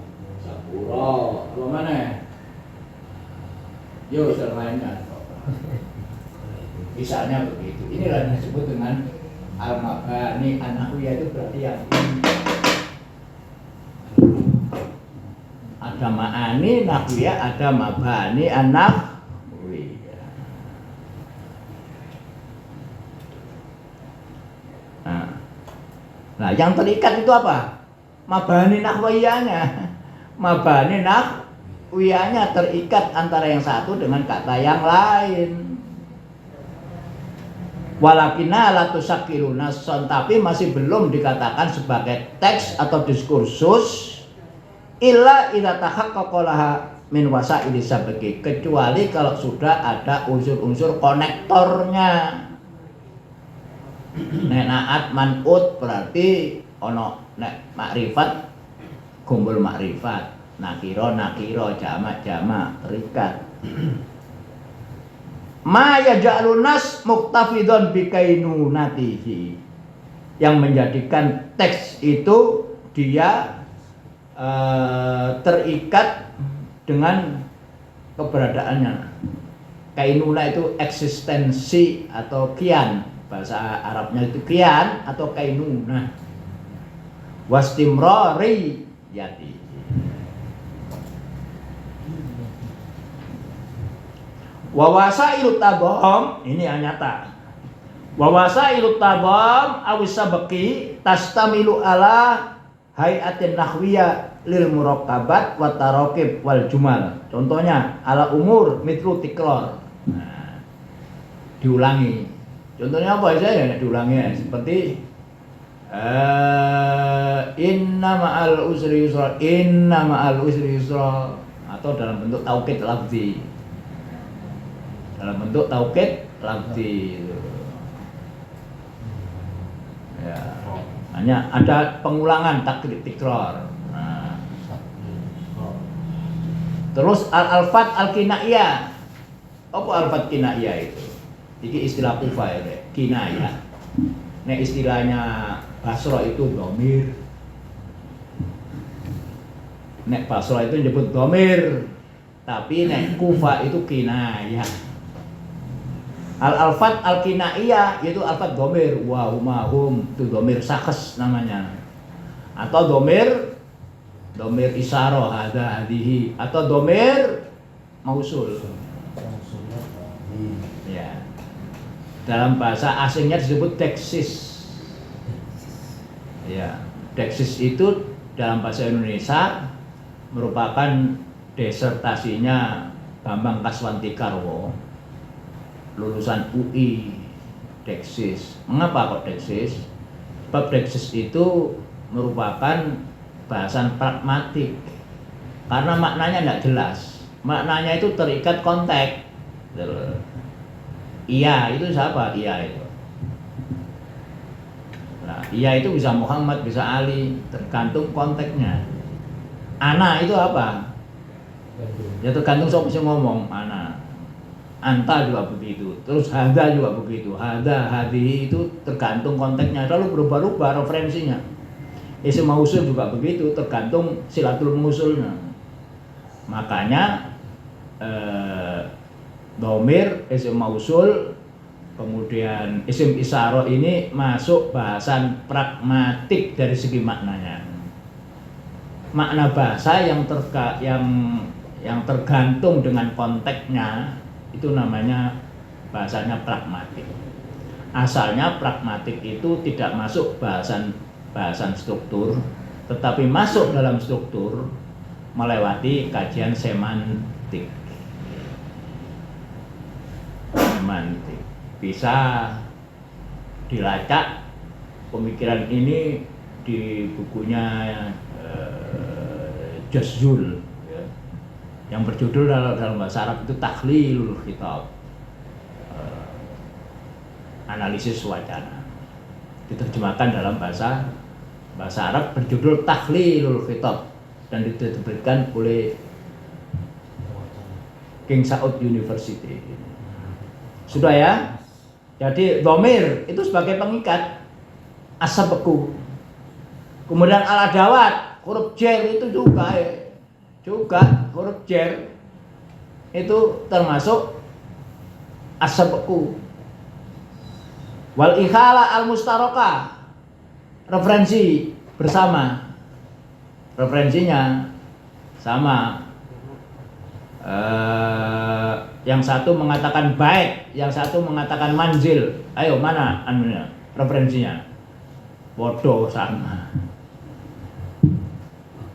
apa mana? Yo, lainnya. Misalnya begitu. Inilah yang disebut dengan al-mabani an-nahwiyah, itu berarti yang ada ma'ani nahwiyah, ada mabani an-nahwiyah. Nah, yang terikat itu apa? Mabani nahwiyahnya. Mabani nahwiyahnya terikat antara yang satu dengan kata yang lain. Walakinna la tusakkilu nasson, tapi masih belum dikatakan sebagai teks atau diskursus illa idza tahaqqaqa laha min wasaili sabqi, kecuali kalau sudah ada unsur-unsur konektornya. Nek naat man'ut berarti ono nek makrifat kumpul makrifat, nakiro jamak terikat. Ma yaj'alun nas muktafidun bikainunatihi, yang menjadikan teks itu dia terikat dengan keberadaannya. Kainuna itu eksistensi atau kian, bahasa Arabnya itu kian atau kainuna. Wastimrari yati. Wawasailut tabam, ini yang nyata. Wawasailut tabam awis sabqi tastamilu ala hayatin nahwiyah lil murakabat wa tarakib wal jumal. Contohnya ala umur mitru tikror. Nah, diulangi. Contohnya apa aja ya diulangi, seperti inna ma'al usri yusra, inna ma'al usri yusra, atau dalam bentuk taukid lafzi. Dalam bentuk taukid lafzi itu. Ya, hanya ada pengulangan takrir tikror. Nah. Terus al-alfat al-kinaiyah. Apa alfat kinaiyah itu? Iki istilah Kufah ya, kinayah. Nek istilahnya Basra itu dhamir. Nek Basra itu nyebut dhamir, tapi nek Kufah itu kinayah. Al-alfat al-kinaiyah yaitu alfat dhamir, wa huma hum, itu dhamir sakhs namanya. Atau dhamir isyarah, hadza hadihi, atau dhamir mausul. Ya. Dalam bahasa asingnya disebut deksis. Ya, deksis itu dalam bahasa Indonesia merupakan disertasinya Bambang Kaswantikarwo, lulusan UI. Deksis. Mengapa kok deksis? Sebab deksis itu merupakan bahasan pragmatik. Karena maknanya tidak jelas. Maknanya itu terikat konteks. Iya itu siapa? Iya itu. Nah, iya itu bisa Muhammad, bisa Ali, tergantung konteksnya. Ana itu apa? Ya tergantung siapa yang ngomong. Ana. Anta juga begitu. Terus hada juga begitu. Hada, hadihi itu tergantung konteksnya. Lalu berubah-ubah referensinya. Isim mausul juga begitu, tergantung silatul mausulnya. Makanya dhamir, isim mausul, kemudian isim isyarah ini masuk bahasan pragmatik dari segi maknanya. Makna bahasa yang tergantung dengan konteksnya itu namanya bahasanya pragmatik. Asalnya pragmatik itu tidak masuk bahasan struktur, tetapi masuk dalam struktur melewati kajian semantik. Bisa dilacak pemikiran ini di bukunya Jazul ya, yang berjudul dalam bahasa Arab itu Takhlilul Khitab, analisis wacana. Diterjemahkan dalam bahasa Arab berjudul Takhlilul Khitab dan diterbitkan oleh King Saud University. Sudah ya? Jadi dhamir itu sebagai pengikat as-sabqu. Kemudian al-adawat, huruf jar itu juga huruf jar itu termasuk as-sabqu. Wal ikhala al-mustaraka, referensi bersama. Referensinya sama. Yang satu mengatakan baik, yang satu mengatakan manzil. Ayo mana anunya, referensinya? Bodoh sama.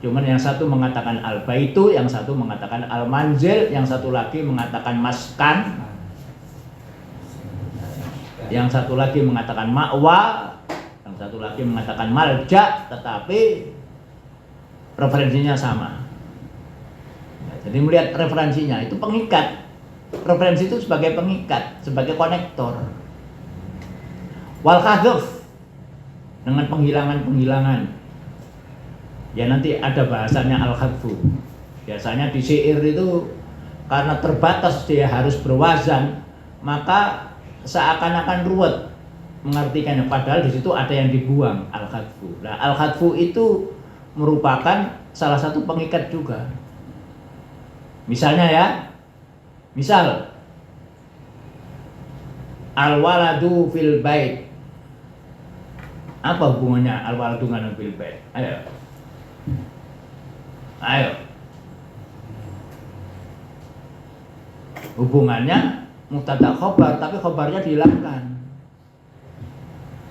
Cuman yang satu mengatakan al-baitu, yang satu mengatakan al-manzil, yang satu lagi mengatakan maskan, yang satu lagi mengatakan ma'wa, yang satu lagi mengatakan malja, tetapi referensinya sama. Jadi melihat referensinya itu pengikat. Referensi itu sebagai pengikat, sebagai konektor. Wal khadhf dengan penghilangan-penghilangan. Ya nanti ada bahasanya al-khadfu. Biasanya di syair itu karena terbatas dia harus berwazan, maka seakan-akan ruwet mengartikannya, padahal di situ ada yang dibuang, al-khadfu. Nah, al-khadfu itu merupakan salah satu pengikat juga. Misalnya ya, misal al-waladu fil bait. Apa hubungannya al-waladu dengan fil bait? Ayo. Hubungannya mubtada khobar, tapi khobarnya dihilangkan.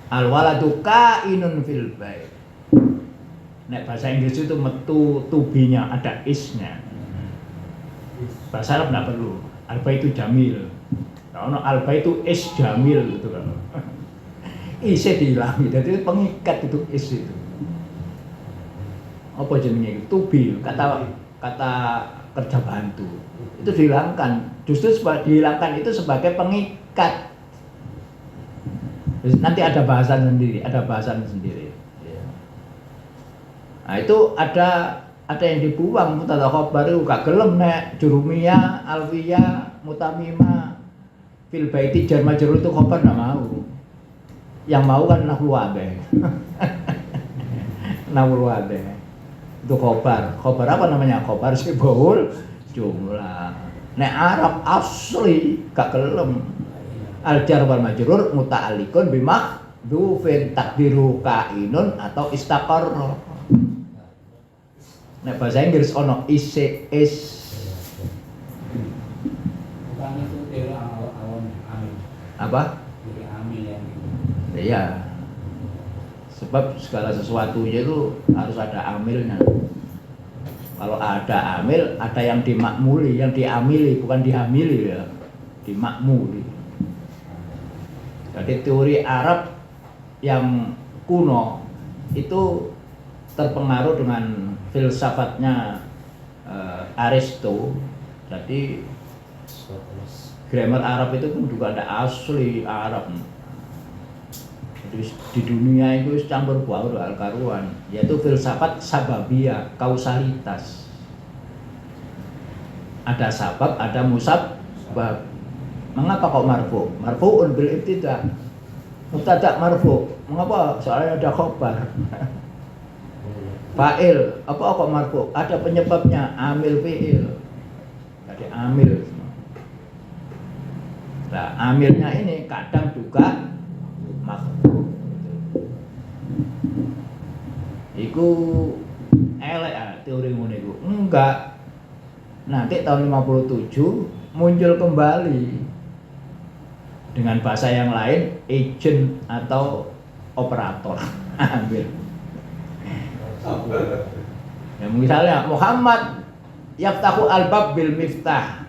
Al-waladu kainun fil bait. Nek bahasa Inggris itu metu tubinya ada isnya. Bahasa Arab enggak perlu. Al-baitu jamil. Kalau al-baitu is jamil gitu kan. Isnya dihilangi. Jadi pengikat itu is itu. Apa jenenge itu? Tubi, kata kerja bantu. Itu dihilangkan. Justru dihilangkan itu sebagai pengikat. Nanti ada bahasan sendiri, Nah, itu ada yang dibuang mubtada khobar itu gak gelem nek jurumiyah, alfiyah, mutamimah, fil baiti jar majrur itu khobar enggak mau. Yang mau kan nahwu wadih. Nahwu wadih. Itu khobar. Khobar apa namanya? Khobar sibul jumlah. Nek Arab asli gak gelem. Al jar wal majrur muta'alliqun bi mahdhufin takdiru kainun atau istaqarra. Nek bahasa Inggris ono is. Bukan itu dari awal amil. Apa? Dari amil yang itu. Iya. Sebab segala sesuatunya itu harus ada amilnya. Kalau ada amil, ada yang dimakmuli, yang diamili, bukan dihamili ya. Dimakmuli. Jadi teori Arab yang kuno itu terpengaruh dengan filsafatnya Aristo. Jadi grammar Arab itu pun juga ada asli Arab. Di dunia itu campur baur al-karuan, yaitu filsafat sababiyah, kausalitas. Ada sabab, ada musabbab. Mengapa kok marfu? Marfu'un bil ibtida. Mubtada marfu. Mengapa? Soalnya ada khobar. Fa'il, apa kok marfu? Ada penyebabnya, amil fi'il. Jadi amil. Nah, amilnya ini kadang juga makhluk. Iku elek teori ngono iku. Enggak. Nanti tahun 57 muncul kembali dengan bahasa yang lain, agent atau operator. Ambil. Ya, misalnya Muhammad yaftahu al-bab bil miftah.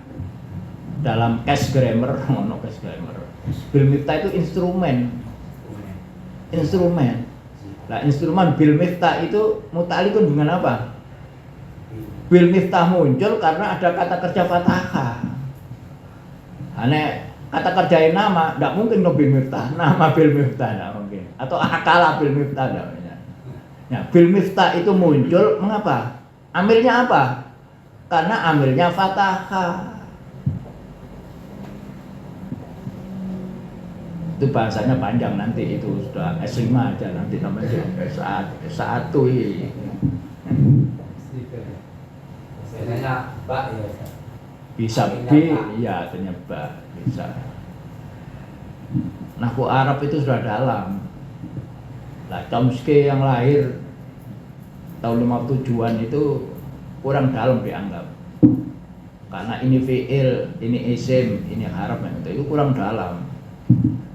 Dalam cash grammar, ono cash grammar. Bil miftah itu instrumen. Nah, instrumen bil miftah itu muta'alliqun dengan apa? Bil miftah muncul karena ada kata kerja fathah. Aneh kata kerjain nama, tidak mungkin bil miftah. Nama bil miftah tidak mungkin. Atau akala bil miftah namanya. Ya, bil miftah itu muncul mengapa? Amilnya apa? Karena amilnya fathah. Itu bahasanya panjang nanti, itu sudah S5 aja nanti namanya S1 ini. Sebenarnya bak ya. Bisa B, iya artinya ba, bisa. Nahwu Arab itu sudah dalam. Nah, Chomsky yang lahir tahun 57-an itu kurang dalam dianggap. Karena ini fi'il, ini isim, ini harf, itu kurang dalam.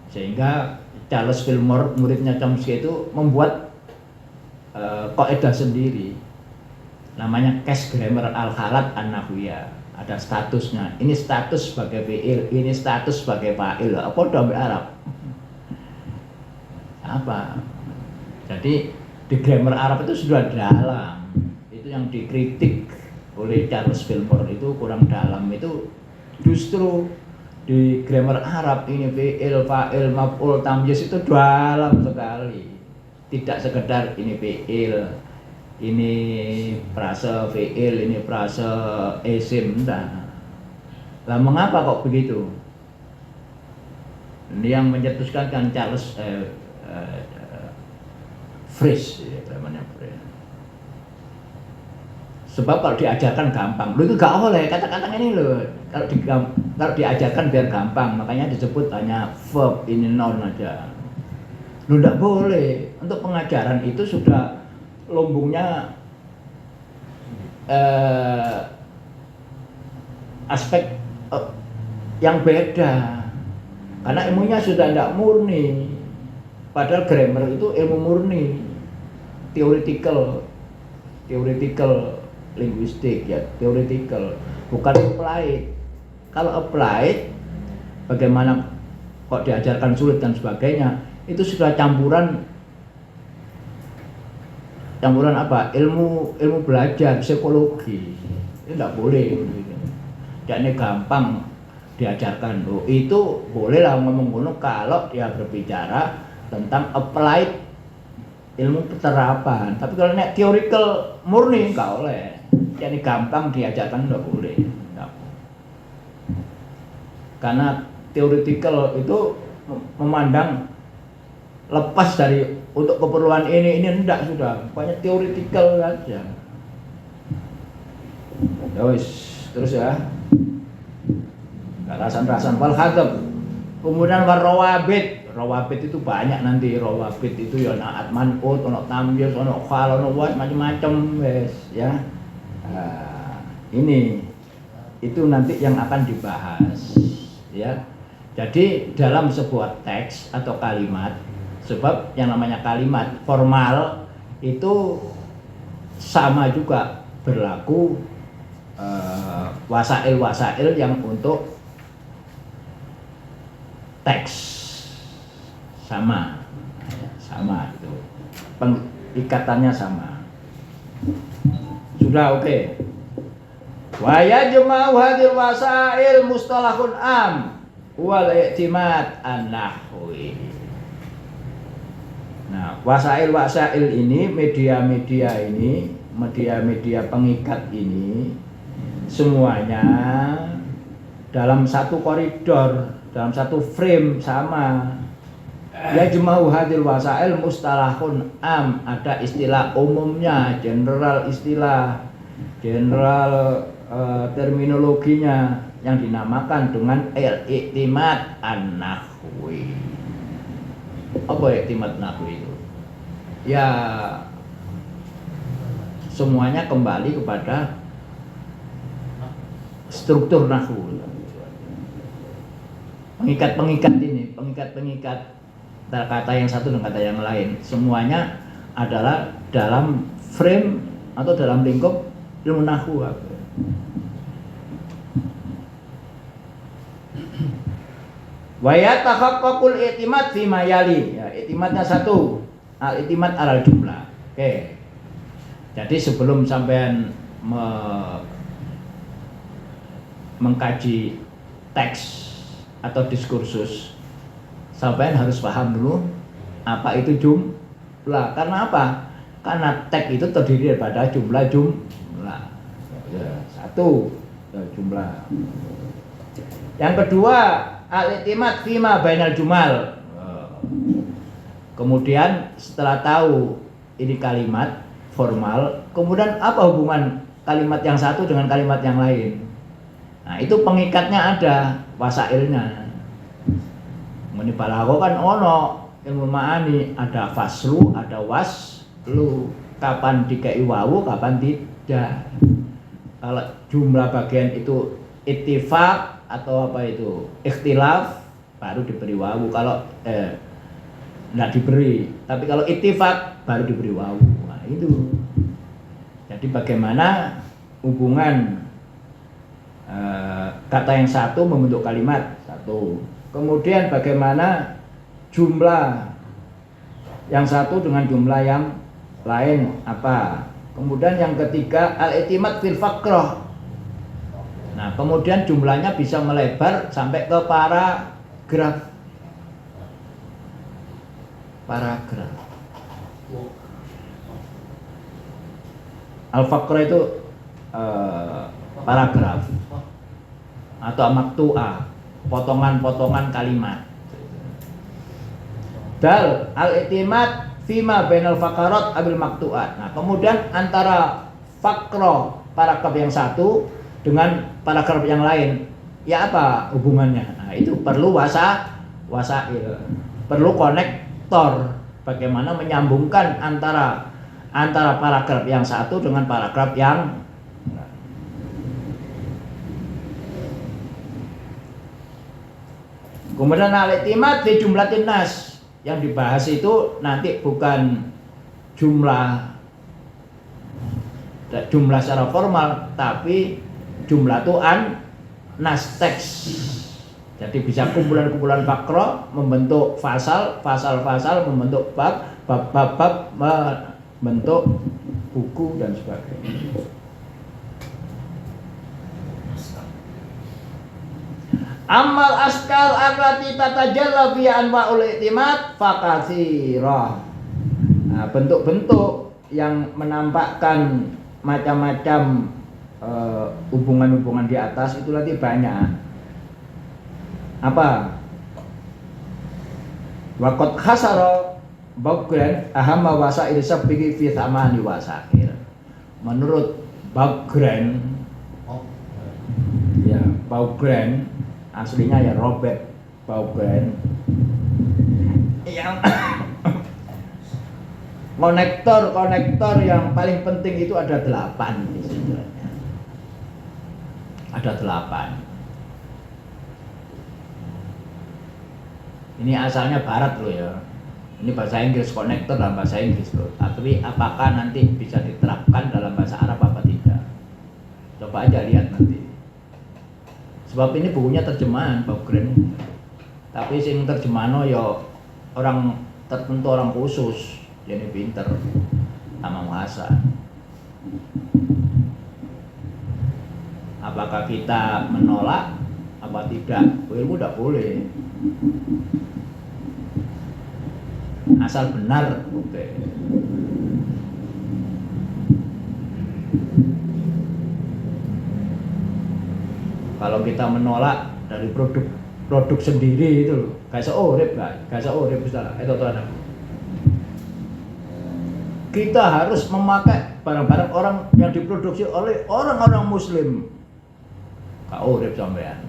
Sehingga Charles Fillmore, muridnya Chomsky itu membuat kaidah sendiri. Namanya case grammar al-halat an-nahwiyah. Ada statusnya. Ini status sebagai fi'il, ini status sebagai fa'il. Apa udah Arab? Apa? Jadi di grammar Arab itu sudah dalam. Itu yang dikritik oleh Charles Fillmore itu kurang dalam. Itu justru di grammar Arab ini fi'il, fa'il, maf'ul, tamyiz itu dalam sekali. Tidak sekedar ini fi'il, ini frase fi'il, ini frase isim, enggak. Lah mengapa kok begitu? Ini yang mencetuskan kan Charles Frisch, ya, namanya Frisch. Sebab kalau diajarkan gampang, lu itu gak boleh kata-kata ini loh. Kalau diajarkan biar gampang, makanya disebut hanya verb, ini noun aja. Lu tidak boleh. Untuk pengajaran itu sudah lumbungnya aspek yang beda. Karena ilmunya sudah tidak murni. Padahal grammar itu ilmu murni, theoretical linguistik ya, theoretical, bukan applied. Kalau applied, bagaimana kok diajarkan sulit dan sebagainya, itu sudah campuran apa? Ilmu belajar psikologi. Itu tidak boleh. Ini gampang diajarkan. Loh, itu bolehlah ngomong ngono kalau dia berbicara tentang applied ilmu penerapan. Tapi kalau nek theoretical murni enggak boleh. Jadi gampang diajarkan enggak boleh. Karena theoretical itu memandang lepas dari untuk keperluan ini enggak sudah. Pokoknya theoretical aja. Ya wis, terus ya. Rasan-rasan wal khatab. Kemudian warawabit. Rawabit itu banyak nanti. Rawabit itu ya naat man'ut, ono tamyiz, ono khal, ono was, macam-macam wes ya. Nah, ini itu nanti yang akan dibahas ya. Jadi dalam sebuah teks atau kalimat, sebab yang namanya kalimat formal itu sama juga berlaku wasail yang untuk teks sama itu ikatannya sama. Sudah oke. Wa yajma'u hadhil wasail mustalahun am wal i'timad an-nahwi. Nah, wasail ini media pengikat ini semuanya dalam satu koridor, dalam satu frame sama. Ya jema'u hadil wasail mustalahun am, ada istilah umumnya, general istilah, general terminologinya yang dinamakan dengan i'timad an-nahwi. Apa i'timad nahwi itu? Ya semuanya kembali kepada struktur nahwu. Pengikat ini, pengikat antara kata yang satu dan kata yang lain, semuanya adalah dalam frame atau dalam lingkup ilmu nahwu. Wa yatahaqqaqul i'timad fi ma yali. Ya, i'timadnya satu, al-i'timad alal jumlah. Oke. Jadi sebelum sampean mengkaji teks atau diskursus, sampean harus paham dulu apa itu jumlah. Karena apa? Karena teks itu terdiri daripada jumlah. Ya, satu ya, jumlah. Yang kedua, al-i'timad fima bainal jumal. Kemudian setelah tahu ini kalimat formal, kemudian apa hubungan kalimat yang satu dengan kalimat yang lain? Nah, itu pengikatnya ada, wasailnya. Muni balaghah kan ono ilmu ma'ani, ada faslu, ada waslu. Kapan dikai wawu, kapan tidak. Kalau jumlah bagian itu ittifaq atau apa itu ikhtilaf baru diberi wawu. Kalau enggak diberi, tapi kalau ittifaq baru diberi wawu. Nah, itu. Jadi bagaimana hubungan kata yang satu membentuk kalimat satu. Kemudian bagaimana jumlah yang satu dengan jumlah yang lain apa. Kemudian yang ketiga al-i'timad fil faqrah. Nah, kemudian jumlahnya bisa melebar sampai ke paragraf. Paragraf. Al-faqrah itu paragraf atau maktu'ah, potongan-potongan kalimat. Dal al-i'timad fima bainal faqarat abil maktu'at. Nah, kemudian antara faqrah paragraf yang satu dengan paragraf yang lain, ya apa hubungannya? Nah, itu perlu wasail, perlu konektor. Bagaimana menyambungkan antara paragraf yang satu dengan paragraf yang kemudian al-i'timad fi jumlatin nas. Yang dibahas itu nanti bukan jumlah secara formal, tapi jumlah itu nas teks. Jadi bisa kumpulan-kumpulan faqrah membentuk fasal membentuk bab membentuk buku dan sebagainya. Amal askal allati tatajalla fi anwa'ul i'timad fakatsirah. Nah, bentuk-bentuk yang menampakkan macam-macam hubungan-hubungan di atas itu nanti banyak. Apa? Waqad khasara Bagran ahamma wasail sabbihi fi thamani wasail. Menurut Bagran, ya Bagran aslinya ya Robert Vaughan, yang konektor yang paling penting itu ada 8 istilahnya. Ada 8. Ini asalnya barat loh ya. Ini bahasa Inggris, konektor dalam bahasa Inggris loh. Tapi apakah nanti bisa diterapkan dalam bahasa Arab apa tidak? Coba aja lihat nanti. Sebab ini bukunya terjemahan Vaughan. Tapi sing terjemahno ya orang tertentu, orang khusus, jadi pinter sama bahasa. Apakah kita menolak apa tidak? Ilmu tidak boleh. Asal benar, oke. Kalau kita menolak dari produk sendiri itu loh, gak seorep Ustaz. Itu ada. Kita harus memakai barang-barang orang yang diproduksi oleh orang-orang Muslim. Gak urip sampean.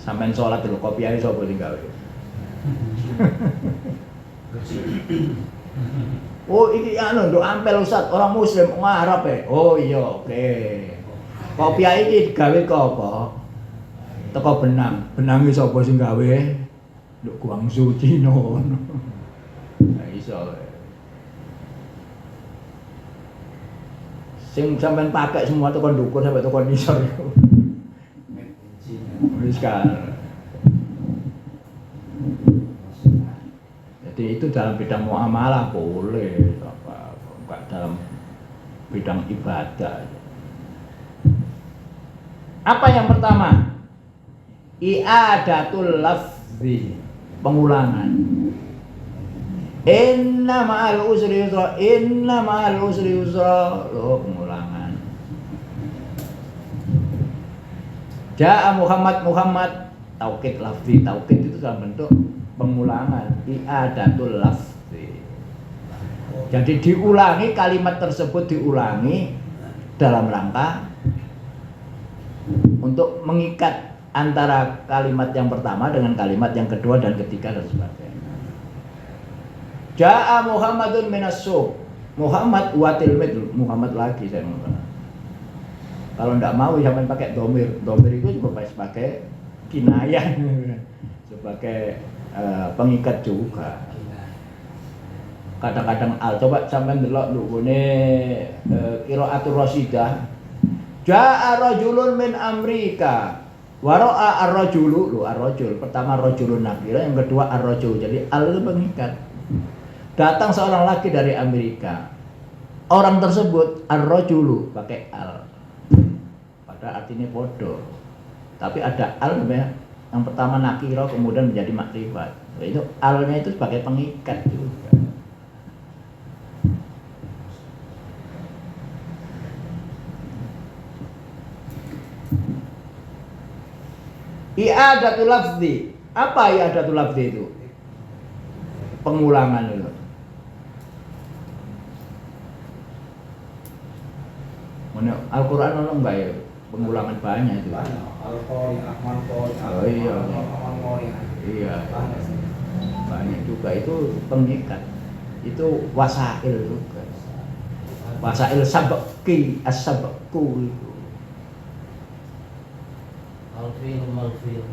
Sampean sholat dulu, kopiahnya sapa sing gawe. Oh ini anu ampel Ustaz, orang Muslim ngarep ya. Oh iya, oke. Kopiah iki digawe ke apa? Teko benang. Benang iki sapa sing gawe? Nduk Guangzhou Cina. Nah iso. Sing sampean pakai semua teko ndukur sampai teko nisor iku. Wis kan. Jadi itu dalam bidang muamalah boleh, apa enggak dalam bidang ibadah. Apa yang pertama? I'adatul lafzi, pengulangan. Inna ma'al usri yusra, inna ma'al usri yusra, loh pengulangan. Ja'a Muhammad, taukid lafzi, taukid itu dalam bentuk pengulangan. I'adatul lafzi. Jadi diulangi, kalimat tersebut diulangi dalam rangka untuk mengikat antara kalimat yang pertama dengan kalimat yang kedua dan ketiga dan sebagainya. Ja'a Muhammadun minas suq. Muhammad watil mid, Muhammad lagi saya ngomong. Kalau ndak mau jangan pakai domir. Domir itu juga sebagai kinayah, sebagai pengikat juga. Kadang-kadang al coba sampai ndelok ndukune qiraatul rasidah. Ja'a rajulun min Amrika. Wara'a ar-rajulu, ar-rajul. Pertama rajulun nakira, yang kedua ar-rajul. Jadi al itu pengikat. Datang seorang laki dari Amerika. Orang tersebut ar-rajulu pakai al. Pada artinya bodoh. Tapi ada al namanya yang pertama nakira kemudian menjadi makrifat. Itu alnya itu sebagai pengikat juga. I'adatul lafzi. Apa i'adatul lafzi itu? Pengulangan itu. Mana Al-Qur'an ono enggak ya? Pengulangan banyak itu. Al-Qori, Ahmad-Qori, Oh iya. Iya. Banyak juga itu pengikat. Itu wasail juga. Wasail sabqi, as-sabqu itu. Alfil malfil.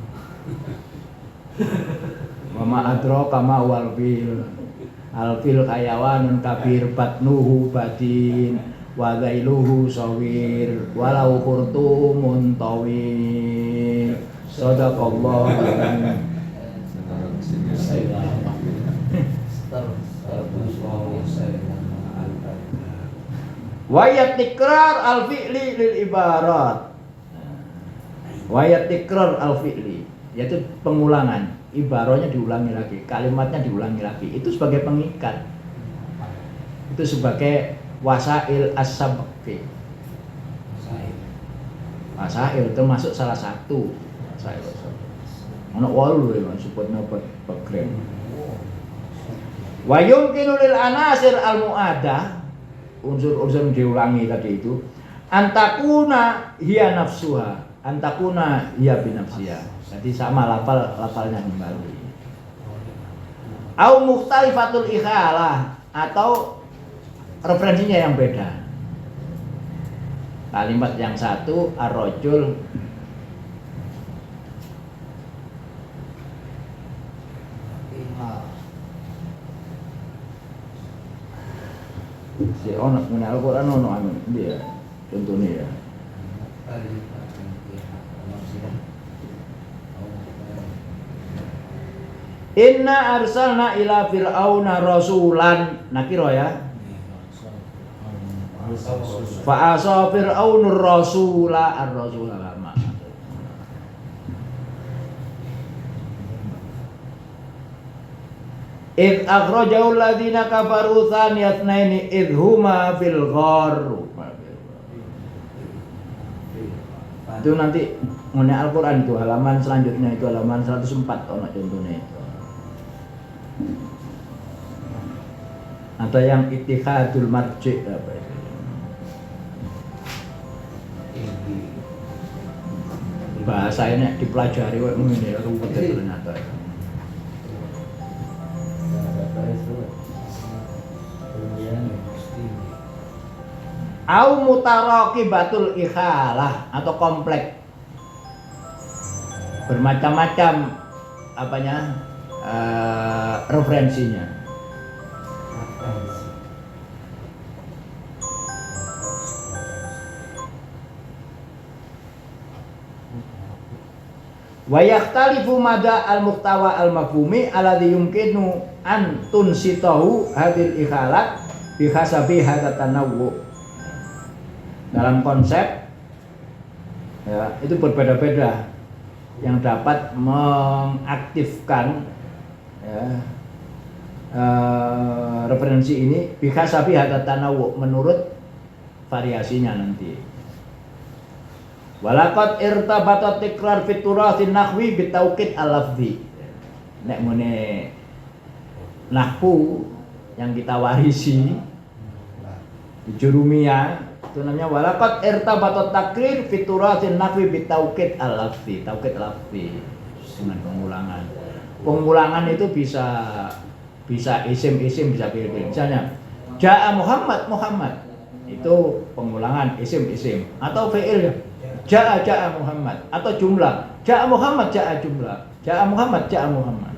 Mama adraka ma wal fil. Al-fil hayawanun kabir batnuhu batin wa dhailuhu sawir walau khurtumun tawil. Sadaqallah. Wayat tikrar al-fi'li lil ibarat. Wayat tikrar al-fi'li, yaitu pengulangan. Ibaratnya diulangi lagi, kalimatnya diulangi lagi. Itu sebagai pengikat. Itu sebagai wasail as-sabqi. Wasail termasuk salah satu wasail. Ana walu ya sebutna background. Wa yumkinu lil anasir al-mu'adah, unsur-unsur diulangi tadi itu, antakuna hiya nafsuha, antakuna hiya binafsiha. Jadi sama lafalnya kembali. Au mukhtalifatul ikhalah, atau referensinya yang beda. Kalimat yang satu ar-rajul si ono punya Al-Qur'an ono anu dia contohnya ya. Inna arsalna ila fir'auna rasulan, nakiro ya. Fa asa fir'aunur rasula ar-rasula lama. Id akhrajahu alladziina kafaru tsaniyatnaini id huma fil ghar. Itu nanti ngene Al-Qur'an itu halaman selanjutnya itu halaman 104 ono contohnya itu. Ada yang ittihadul marji' apa itu? Bahasa ini dipelajari kok ngene ruwet ternyata. Au mutaraqibatul ikhalah atau kompleks. Bermacam-macam apanya? Referensinya. Wa yakhtalifu mada al-muhtawa al-mafhumi alladhi yumkinu an tunsitahu hadil ikhalat bihasabi hadza tanawwu. Dalam konsep ya, itu berbeda-beda yang dapat mengaktifkan ya, referensi ini bihasabi hadza tanawwu menurut variasinya nanti. Walaqad irtabatat tikrar fit turatsin nahwi bitauqid al-lafzi. Nek mene nahwu yang kita warisi di Jurumiyah itu namanya walaqad irtabatat takrir fit turatsin nahwi bitauqid al-lafzi. Tauqid lafzi dengan pengulangan. Pengulangan itu bisa isim-isim, bisa pilih-pilih. Misalnya Ja'a Muhammad. itu pengulangan isim atau fi'il ja'a Muhammad atau jumlah ja'a Muhammad jumlah ja'a Muhammad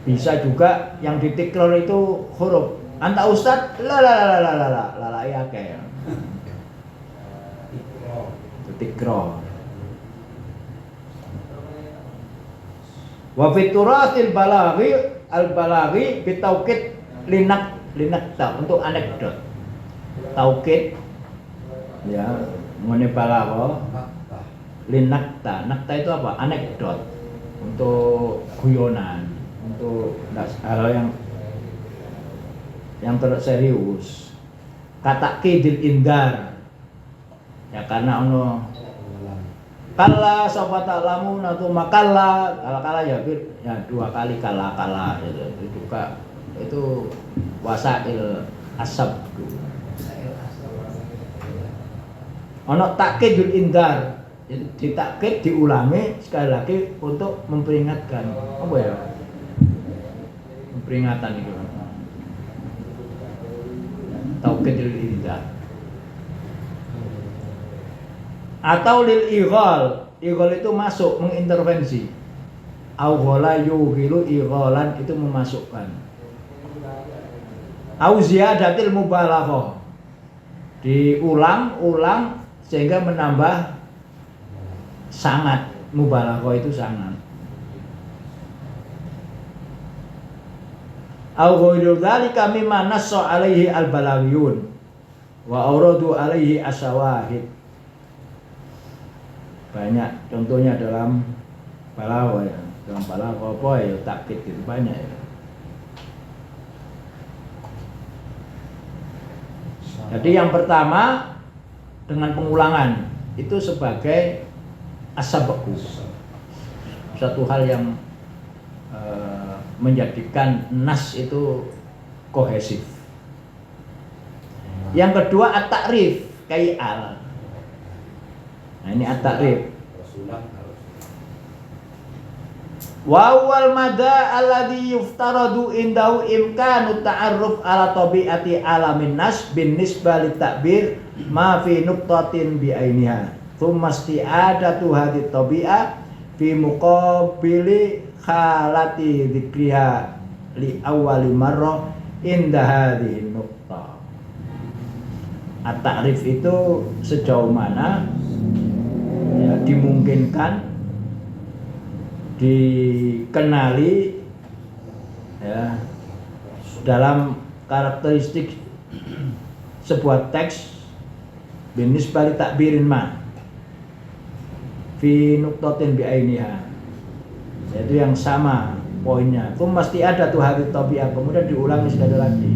bisa juga yang ditikror itu huruf anta ustad la ya kayak itu tikror. Wa fituratil balaghi bitaukid linakta untuk anekdot. Taukid ya ngene balagha linakta. Nakta itu apa? Anekdot. Untuk guyonan, untuk hal yang terus serius. Kata kidil indar. Ya karena ono kala sapa ta'lamu natu makalla kala ya dua kali kala itu juga itu wasail asab ono takkidul indar jadi ditakkid diulangi sekali lagi untuk memperingatkan apa ya peringatan itu takkidul indar atau lil ighal itu masuk mengintervensi au ghala yughilu ighalan itu memasukkan au ziyadatil mubalaghah diulang sehingga menambah sangat mubalaghah itu sangat au ghairu dzalika mimma nassa alaihi al balaghiyun wa auradu alaihi asyawahid. Banyak contohnya dalam balagha ya. Dalam balagha apa ya takkid itu banyak ya. Jadi yang pertama dengan pengulangan itu sebagai asabqu. Satu hal yang menjadikan nas itu kohesif. Yang kedua at-ta'rif kai'al. Nah ini at-ta'rif. Wa wal mada alladhi yuftaradu indahu imkanu ta'arruf ala tabi'ati alamin nas bin nisbah lit ta'bir ma fi nuqtatin bi ainiha thumma isti'adatu hadhihi tabi'ah fi muqabili khalati dzikriha li awwali marrah inda hadhihi nuqtah. At-ta'rif itu sejauh mana ya, dimungkinkan dikenali ya, dalam karakteristik sebuah teks binis bali takbirin ma fi nuktotin bi ainiha, yaitu yang sama poinnya itu mesti ada tuh hadits tabi'ah, kemudian diulangi sekali lagi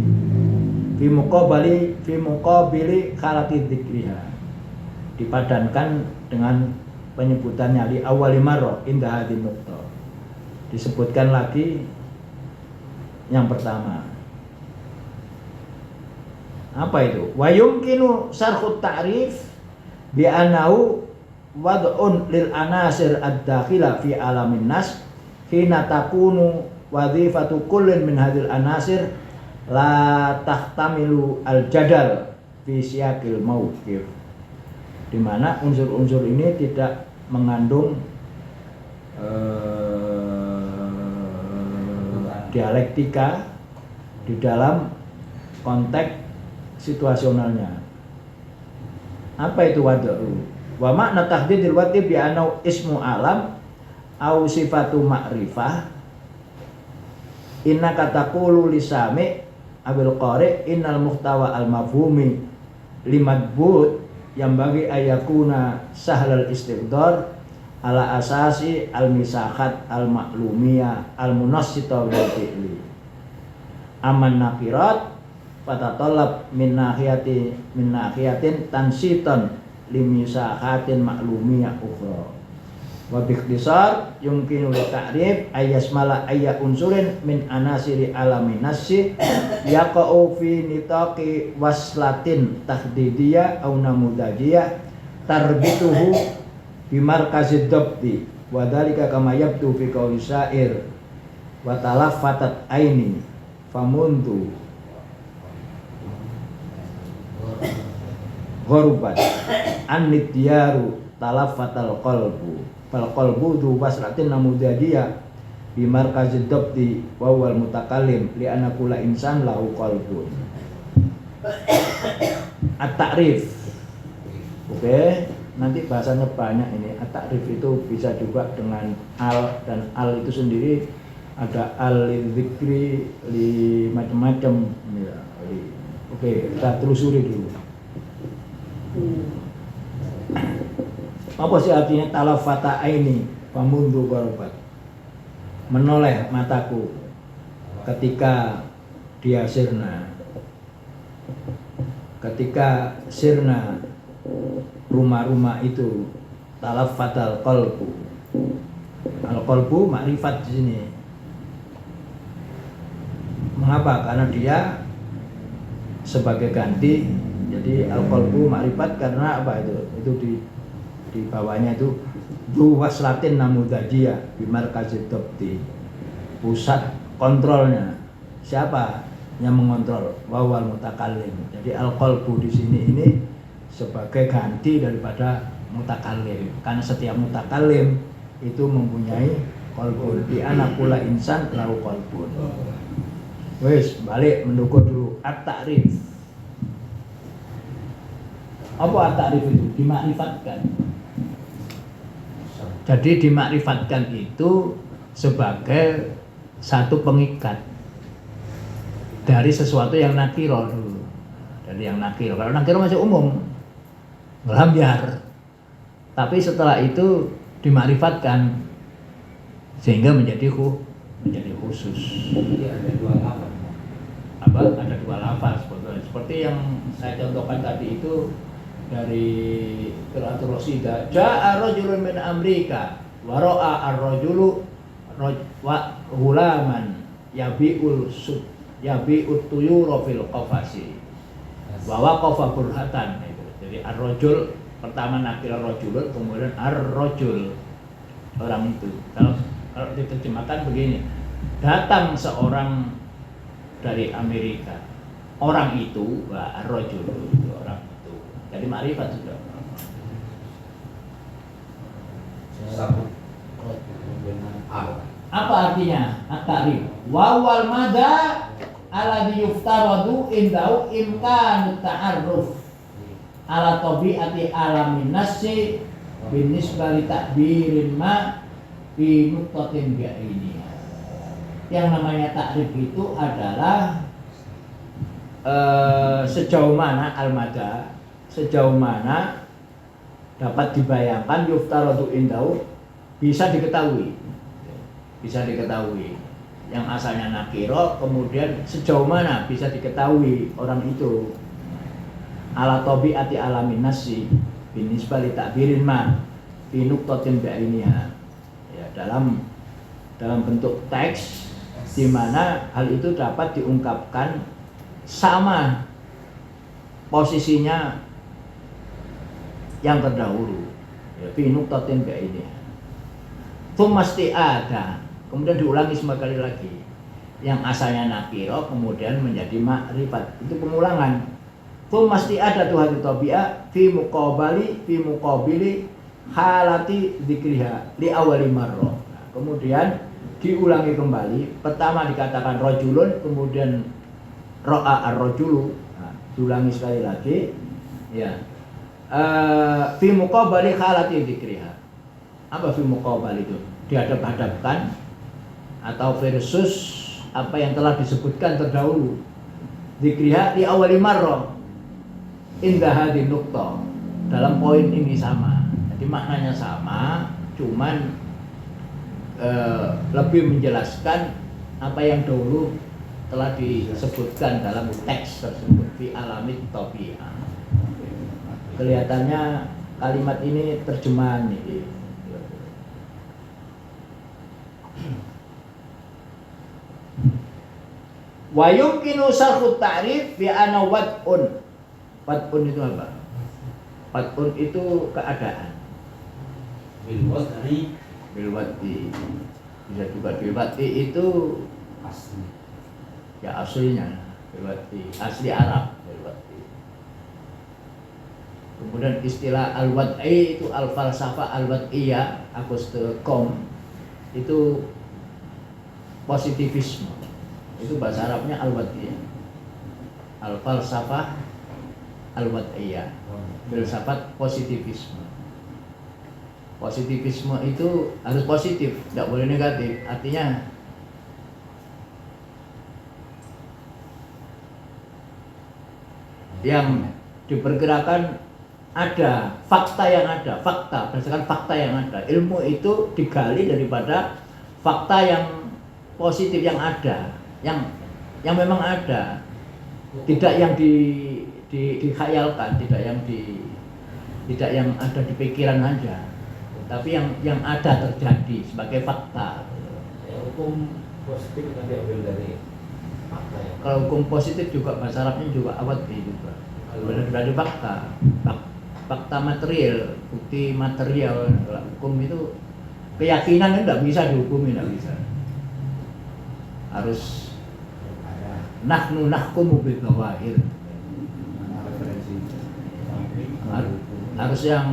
fi muqabili khalati dzikriha, dipadankan dengan penyebutannya li awali marrah inda hadin nuqta, disebutkan lagi yang pertama. Apa itu? Wa yumkinu sarhut ta'rif bi annahu wad'un lil anasir ad-dakhila fi alamin nas hina takunu wadhifatu kullin min hadhil anasir la tahtamilu al-jadal fi siyaqil mauqif, di mana unsur-unsur ini tidak mengandung dialektika di dalam konteks situasionalnya. Apa itu wad'u? Wa makna tahdidil wad'i bi anau ismu alam au sifatu ma'rifah. Inna kataqulu lisami abil qari innal muhtawa al mafhumi limadbut yang bagi ayakuna sahlal istiqdar ala asasi al misakhat al maklumiyah al munassita bil fi'li aman nakirat fatatallab min nahiyatin tansitan limisakhatin maklumiyah ukhra wa biikhtisar yumkinu li ta'rif ayyasmala ayya unsurin min anasiri alamin nassi yaqa'u fi nitaqi waslatin tahdidiyah au namudajiyah tarbituhu bimarkazid dabti wa dzalika kama yabdu fi qauli syair wa talaffatat aini famuntu ghorbat annid diyaru talafatal qalbu fal qalbu du wasratin namudadiyah bi markazid dabti wa wal mutakallim li anna kulla insan lahu qalbun. At-ta'rif. Oke, nanti bahasanya banyak ini. At-ta'rif itu bisa juga dengan al, dan al itu sendiri ada al lidzikri li macam-macam ya. Oke, kita telusuri dulu. Apa sih artinya talafata aini famundu gharabat? Menoleh mataku ketika dia sirna. Ketika sirna rumah-rumah itu talafatal qalbu. Al-qalbu ma'rifat di sini. Mengapa? Karena dia sebagai ganti. Jadi al-qalbu ma'rifat karena apa itu? Itu di bawahnya itu duwaslatin namudajiyah bimarkazid dabti. Pusat kontrolnya. Siapa yang mengontrol? Wawal mutakallim. Jadi al-qalbu di sini ini sebagai ganti daripada mutakallim. Karena setiap mutakallim itu mempunyai qalbun. Di anakula insan lahu qalbun. Wes, balik mendukung dulu at-ta'rif. Apa at-ta'rif itu? Dimakrifatkan. Jadi dimakrifatkan itu sebagai satu pengikat dari sesuatu yang nakiro dulu. Dari yang nakiro. Kalau nakiro masih umum, ngelambiar. Tapi setelah itu dimakrifatkan sehingga menjadi khusus. Jadi ada dua lafaz. Apa? Ada dua lafaz sebetulnya. Seperti yang saya contohkan tadi itu dari qiraatul Rasidah. Ja'a rajulun min Amerika wa ra'a ar-rajulu wa ghulaman yabi'ut tuyura fil qafasi. Wa waqafa burhatan itu. Jadi ar-rajul pertama nakir ar-rajulun, kemudian ar-rajul orang itu. Kalau diterjemahkan begini, datang seorang dari Amerika. Orang itu, ar-rajul itu orang itu. Jadi makrifat sudah. Sabut dengan al. Apa artinya? At-ta'rif. Wawal mada alladhi yuftaradu indahu imkanu ta'arruf ala tabi'ati alamin nasi binisbah li ta'birin ma fi nuqtatin bi'aini. Yang namanya ta'rif itu adalah sejauh mana al-mada, sejauh mana dapat dibayangkan yuftaradu indahu, bisa diketahui yang asalnya nakiro, kemudian sejauh mana bisa diketahui orang itu ala tabi'ati alamin nasi binisbah li ta'birin ma fi nuqtatin bi'ainiha, ya, dalam bentuk teks di mana hal itu dapat diungkapkan sama posisinya yang terdahulu, ya, fi nuqtatin bi'ainiha. Tsumasti ada, kemudian diulangi sekali lagi, yang asalnya nakiro kemudian menjadi makrifat, itu pengulangan. Tsumasti ada tuh hati tabi'ah fi muqabili halati dzikriha li awali marrah. Nah, kemudian diulangi kembali, pertama dikatakan rajulun, kemudian ra'a ar-rajulu. Nah, diulangi sekali lagi, ya. Fi muqabili halati dzikriha. Apa fi muqabali itu? Dihadap-hadapkan atau versus apa yang telah disebutkan terdahulu. Dzikriha di awali marrah indah hadin nuqtah. Dalam poin ini sama. Jadi maknanya sama, cuman lebih menjelaskan apa yang dahulu telah disebutkan dalam teks tersebut fi alamit tabi'ah. Kelihatannya kalimat ini terjemahan ini. Wa yumkinu sarfu ta'rif bi anna wad'un. Wad'un itu apa? Wad'un itu keadaan. Bil wasri Bil wad'i. Bisa juga bil wad'i itu asli. ya aslinya bil wad'i, asli Arab bil wad'i. Kemudian istilah al-wad'i itu al-falsafah al-wad'iyah Auguste Comte itu positivisme. Itu bahasa Arabnya al-wad'iyah. Al-falsafah al-wad'iyah. Filsafat positivisme. Positivisme itu harus positif, tidak boleh negatif. Artinya yang diperkirakan ada fakta yang ada, fakta berdasarkan fakta yang ada. Ilmu itu digali daripada fakta yang positif yang ada, yang memang ada, tidak yang dikhayalkan, tidak yang ada di pikiran aja, tapi yang ada terjadi sebagai fakta. Hukum positif kan diambil dari fakta ya. Kalau hukum positif juga bahasa Arabnya juga awadi juga. Dari fakta, fakta material, bukti material. Kalau hukum itu keyakinan itu tidak bisa dihukumi, tidak bisa. Harus nahnu nahkumu bil dhawahir. Harus yang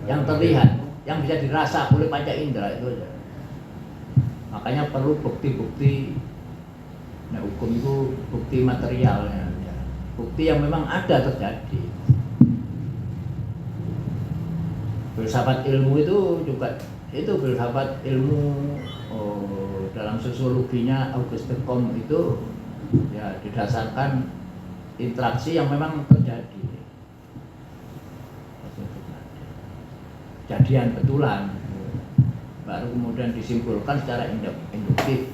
terlihat, yang bisa dirasa oleh panca indera itu aja. Makanya perlu bukti-bukti. Nah, hukum itu bukti materialnya, bukti yang memang ada terjadi. Filsafat ilmu itu juga filsafat ilmu dalam sosiologinya Auguste Comte itu ya didasarkan interaksi yang memang terjadi. Kejadian betulan baru kemudian disimpulkan secara induktif.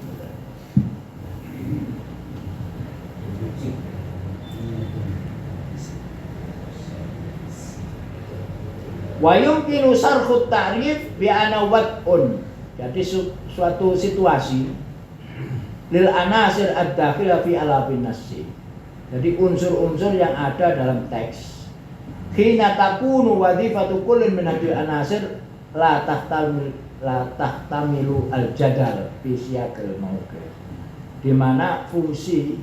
Wa yumkinu sarhut ta'rif bi ana wad'un. Jadi suatu situasi lil anasir ad-dakhila fi alabin nassi. Jadi unsur-unsur yang ada dalam teks. Hina takunu wadhifatu kullin min hadhihi anasir la tahtamilu al-jadal fi siyaqil mauqif. Di mana fungsi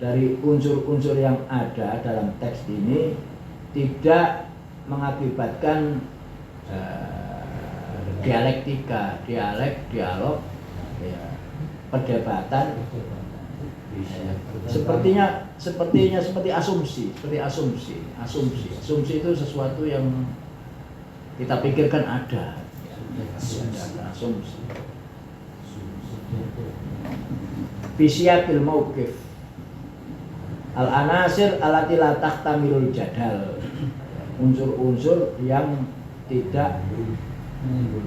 dari unsur-unsur yang ada dalam teks ini tidak mengakibatkan dialektika, dialog, ya, perdebatan. Sepertinya seperti asumsi. Asumsi itu sesuatu yang kita pikirkan ada asumsi. Fisyatil mauqif al-anasir allati la tahtamilul jadal. Unsur-unsur yang tidak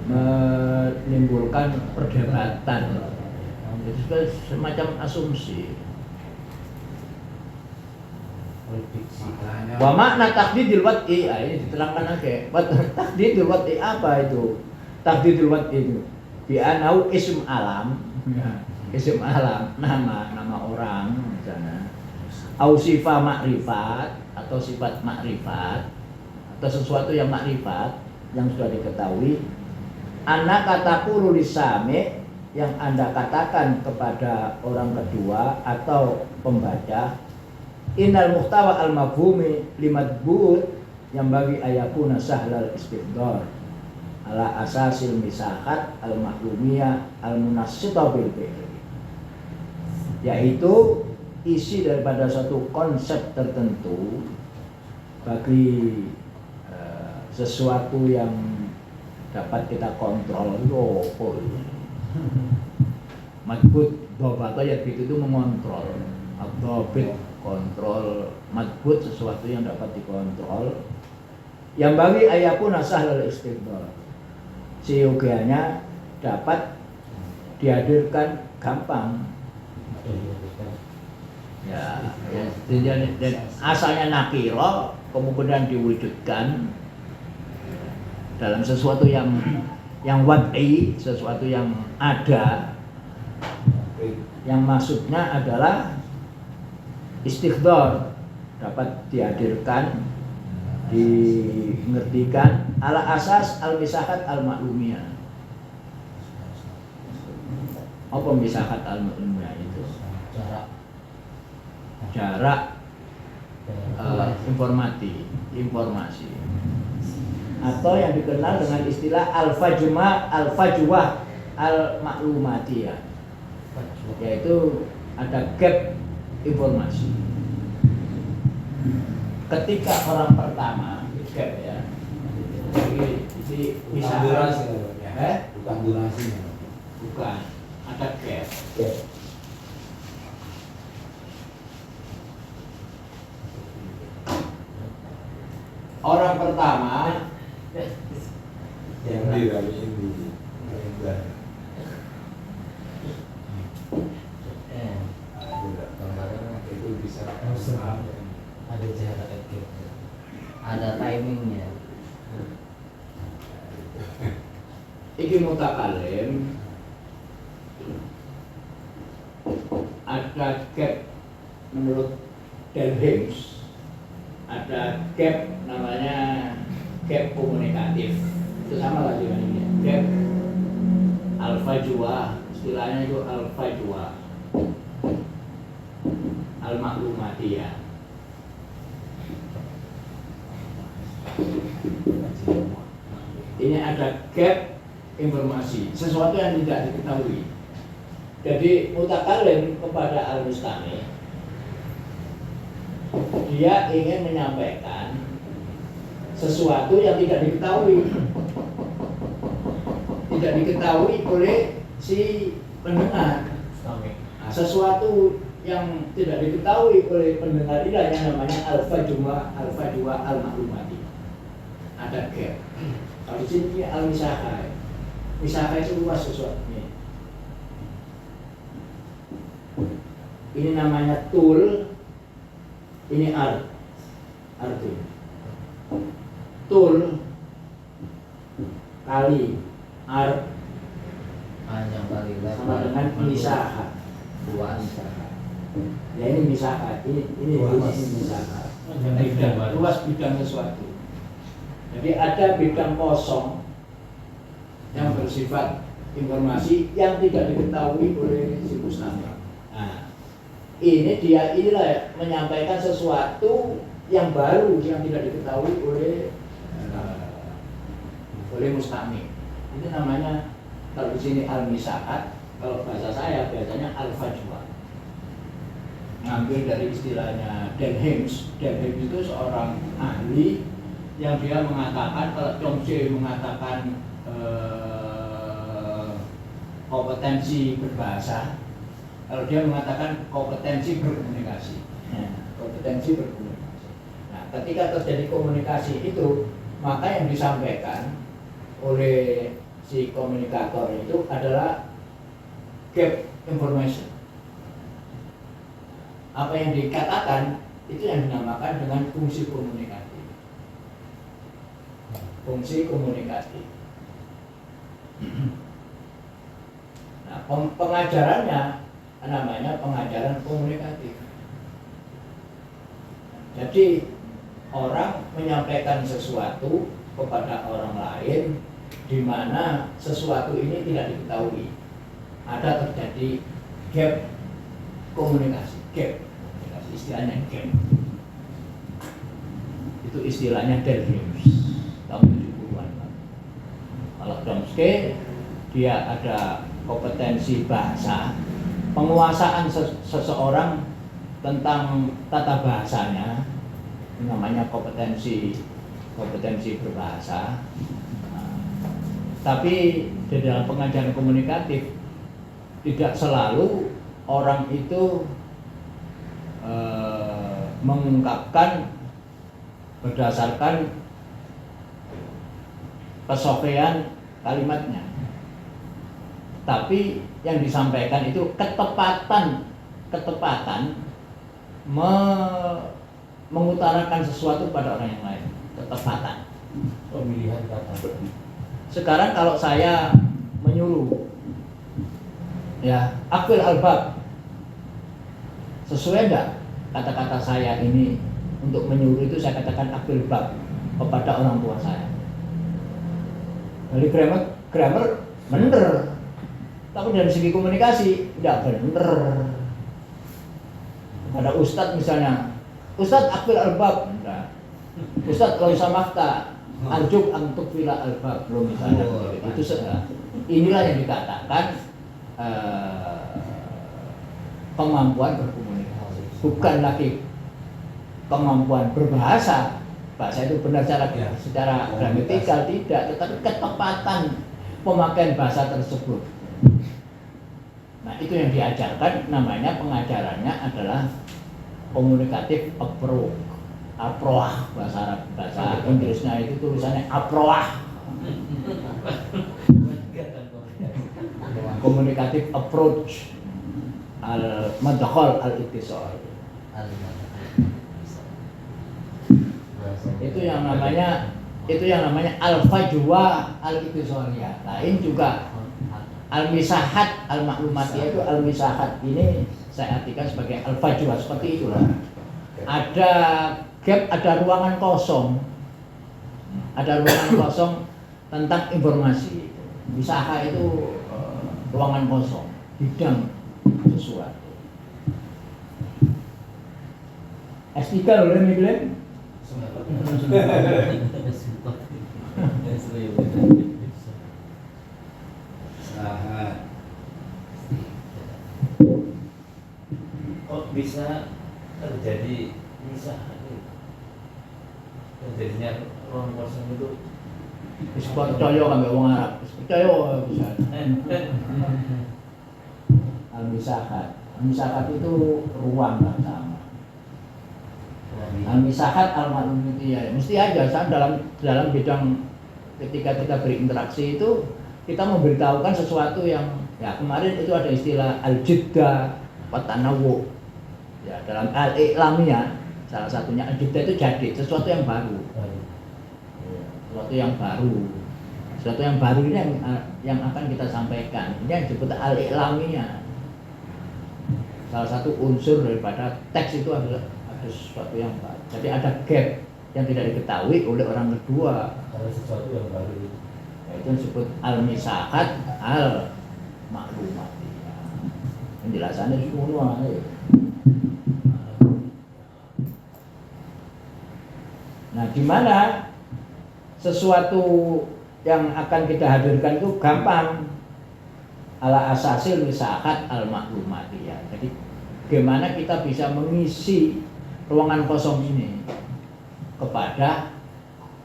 menimbulkan perdebatan. Itu semacam asumsi. Wa makna takdidil wad'i, ini diterangkan aja. Takdidil wad'i apa itu? Takdidil wad'i itu bi anau ism alam. Ism alam, nama orang misalnya. Au sifat makrifat atau sifat makrifat atau sesuatu yang makrifat yang sudah diketahui. Anak kataku lisame yang Anda katakan kepada orang kedua atau pembaca, innal muhtawa al-mafhumi limadbut yang bagi ayakuna sahlal istidlal ala asasil misahat al-maklumiyah al-munassita bil fi'li, yaitu isi daripada suatu konsep tertentu bagi sesuatu yang dapat kita kontrol. Madbut dobat ya itu mengontrol, dobit kontrol, madbut sesuatu yang dapat dikontrol, yang bagi ayapun asahlul istidlal, seyogianya dapat dihadirkan gampang. Ya, dan asalnya nakiro kemudian diwujudkan dalam sesuatu yang wad'i, sesuatu yang ada, yang maksudnya adalah istighdar, dapat dihadirkan, dimengertikan ala asas al-misahat al-maklumiyah. Apa misahat al-maklumiyah itu? Jarak informasi, atau yang dikenal dengan istilah al-fajwah al-maklumatiyah, yaitu ada gap informasi. Ketika orang pertama gap ya, jadi Bukan durasi ya, bukan durasi. bukan, ada gap. Orang pertama Yang di kami ini. Gambaran itu bisa ada jarak gitu, ada timingnya. iki mutakalim ada gap menurut Delhims, ada gap namanya gap komunikatif, itu sama lagi dengan ini gap al-fajwa, istilahnya itu al-fajwa al-maklumatiyah. Ini ada gap informasi, sesuatu yang tidak diketahui. Jadi mutakalim kepada al-mustami, dia ingin menyampaikan sesuatu yang tidak diketahui, oleh si pendengar. Sesuatu yang tidak diketahui oleh pendengar ini yang namanya al-fajwa al-maklumati. Ada gap. Kalau di sini al-misahah, misahah itu luas sesuatunya. Ini namanya tul, ini arti. Tul kali Panjang kali sama dengan misahah. luas. Ya ini misahah, ini misahah. Luas bidang sesuatu. Jadi ada bidang kosong yang bersifat informasi yang tidak diketahui oleh si mustami. Nah, inilah menyampaikan sesuatu yang baru yang tidak diketahui oleh mustami. Ini namanya kalau di sini al-misahat, kalau bahasa saya biasanya al-fajwa. Ngambil dari istilahnya Delhims. Delhims itu seorang ahli yang dia mengatakan, kalau Chomsky mengatakan kompetensi berbahasa, kalau dia mengatakan kompetensi berkomunikasi. Kompetensi berkomunikasi. Nah, ketika terjadi komunikasi itu, maka yang disampaikan oleh si komunikator itu adalah gap information. Apa yang dikatakan itu yang dinamakan dengan fungsi komunikatif. Fungsi komunikatif. Nah, pengajarannya namanya pengajaran komunikatif. Jadi orang menyampaikan sesuatu kepada orang lain di mana sesuatu ini tidak diketahui. Ada terjadi gap komunikasi, istilahnya gap. Itu istilahnya Delhims tahun 70-an. Kalau Chomsky dia ada kompetensi bahasa, penguasaan seseorang tentang tata bahasanya, namanya kompetensi berbahasa. Nah, tapi di dalam pengajaran komunikatif tidak selalu orang itu mengungkapkan berdasarkan kesofian kalimatnya, tapi yang disampaikan itu ketepatan mengutarakan sesuatu pada orang yang lain, ketepatan Pemilihan kata. Sekarang kalau saya menyuruh ya akfil albab, sesuai enggak kata-kata saya ini untuk menyuruh itu saya katakan akfil bab kepada orang tua saya. Dari grammar bener, tapi dari segi komunikasi tidak bener. Pada ustadz misalnya, Ustadz akbil albab, enggak. Ustadz kalau samakta arjuk antuk vila albab, belum misalnya. Itu inilah yang dikatakan kemampuan berkomunikasi, bukan lagi kemampuan berbahasa. Bahasa itu benar secara gramatikal tidak, tetapi ketepatan pemakaian bahasa tersebut. Nah, itu yang diajarkan, namanya pengajarannya adalah komunikatif approach. Bahasa Inggrisnya itu tulisannya approach. Komunikatif approach al-madkhal al-ittisal. Itu yang namanya al-fajwa al-ittisaliyah. Lain juga al-misahat al-maklumatiyah. Itu al-misahat ini saya artikan sebagai al-fajwa, seperti itulah. Ada gap, ada ruangan kosong. Ada ruangan kosong tentang informasi. Misaha itu ruangan kosong, bidang sesuatu. S3 loh ini Glenn. Kok bisa terjadi misahan itu? Terjadinya ruang kosong itu Percaya kami orang Arab, percaya bisa. Al-misahat itu ruang lah sama. Al-misahat al-ma'lumiyah. Mesti aja dalam bidang ketika kita berinteraksi itu kita memberitahukan sesuatu yang ya kemarin itu ada istilah al-jiddah wa tanawwu. Ya, dalam al-i'lamiyah salah satunya al-jiddah itu jadi sesuatu yang baru. Sesuatu yang baru ini yang akan kita sampaikan. Ini yang disebut al-i'lamiyah. Salah satu unsur daripada teks itu adalah ada sesuatu yang baru. Jadi ada gap yang tidak diketahui oleh orang kedua. ada sesuatu yang baru. Itu disebut al-misahat al-maklumatiyah. Penjelasannya semua. Nah, di mana sesuatu yang akan kita hadirkan itu gampang ala asasil misahat al-maklumatiyah. Jadi bagaimana kita bisa mengisi ruangan kosong ini kepada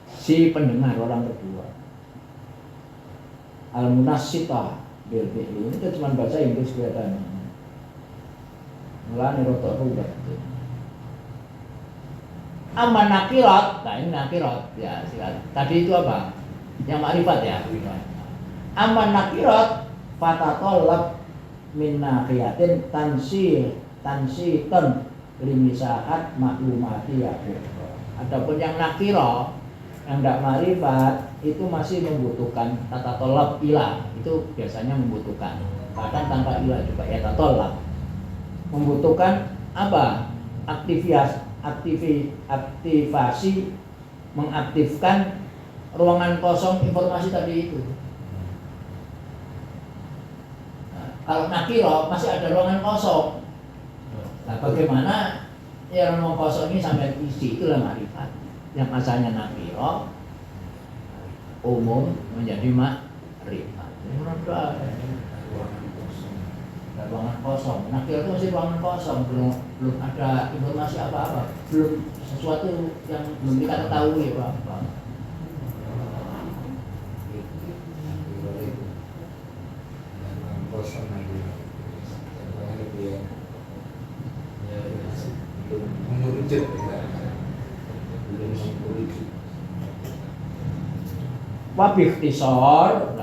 si pendengar orang kedua. Al-munassitah bil fi'li ini cuma bahasa Inggris kelihatannya. Mulane rotok rubah. Aman nakirat, nah ini nakirat ya silakan. Tadi itu apa? Yang makrifat ya. Aman nakirat fatatolab min nakiyatin tansiton limisahat maklumatiyah. Adapun yang nakiro yang tidak makrifat itu masih membutuhkan tata tolab ilah, itu biasanya membutuhkan bahkan tanpa ilah juga ya tata tolab membutuhkan apa? Aktivasi mengaktifkan ruangan kosong informasi tadi itu. Nah, kalau nakiro masih ada ruangan kosong. Nah, bagaimana ya ruangan kosong ini sampai isi, itulah makrifat. Yang asalnya nakiro umum menjadi makrifat. Ruangan kosong. Nakiro itu masih ruangan kosong, belum ada informasi apa-apa, belum sesuatu yang belum kita ketahui apa-apa. Kosong lagi. Mengerucut belum mengerucut. Wabikhtisor,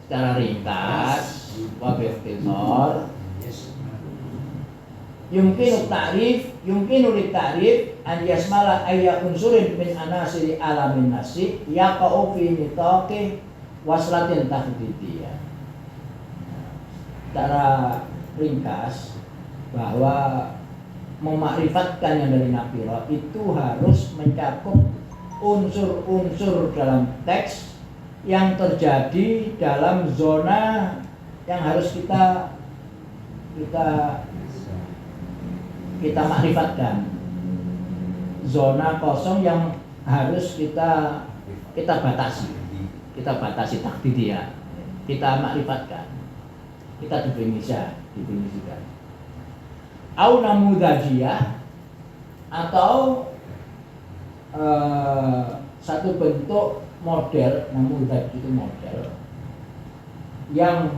secara ringkas, wabikhtisor yumkinu ta'rif an yasmala ayya unsurin min anasiri alamin nasi yaqa'u fi nitaqi waslatin tahdidiyah. Secara ringkas bahwa memakrifatkan yang dari nakiro itu harus mencakup unsur-unsur dalam teks yang terjadi dalam zona yang harus kita makrifatkan. zona kosong yang harus kita batasi. Kita batasi takdir dia. Kita makrifatkan. Kita definisikan. Au namudajiyah atau satu bentuk model, namudaj itu model yang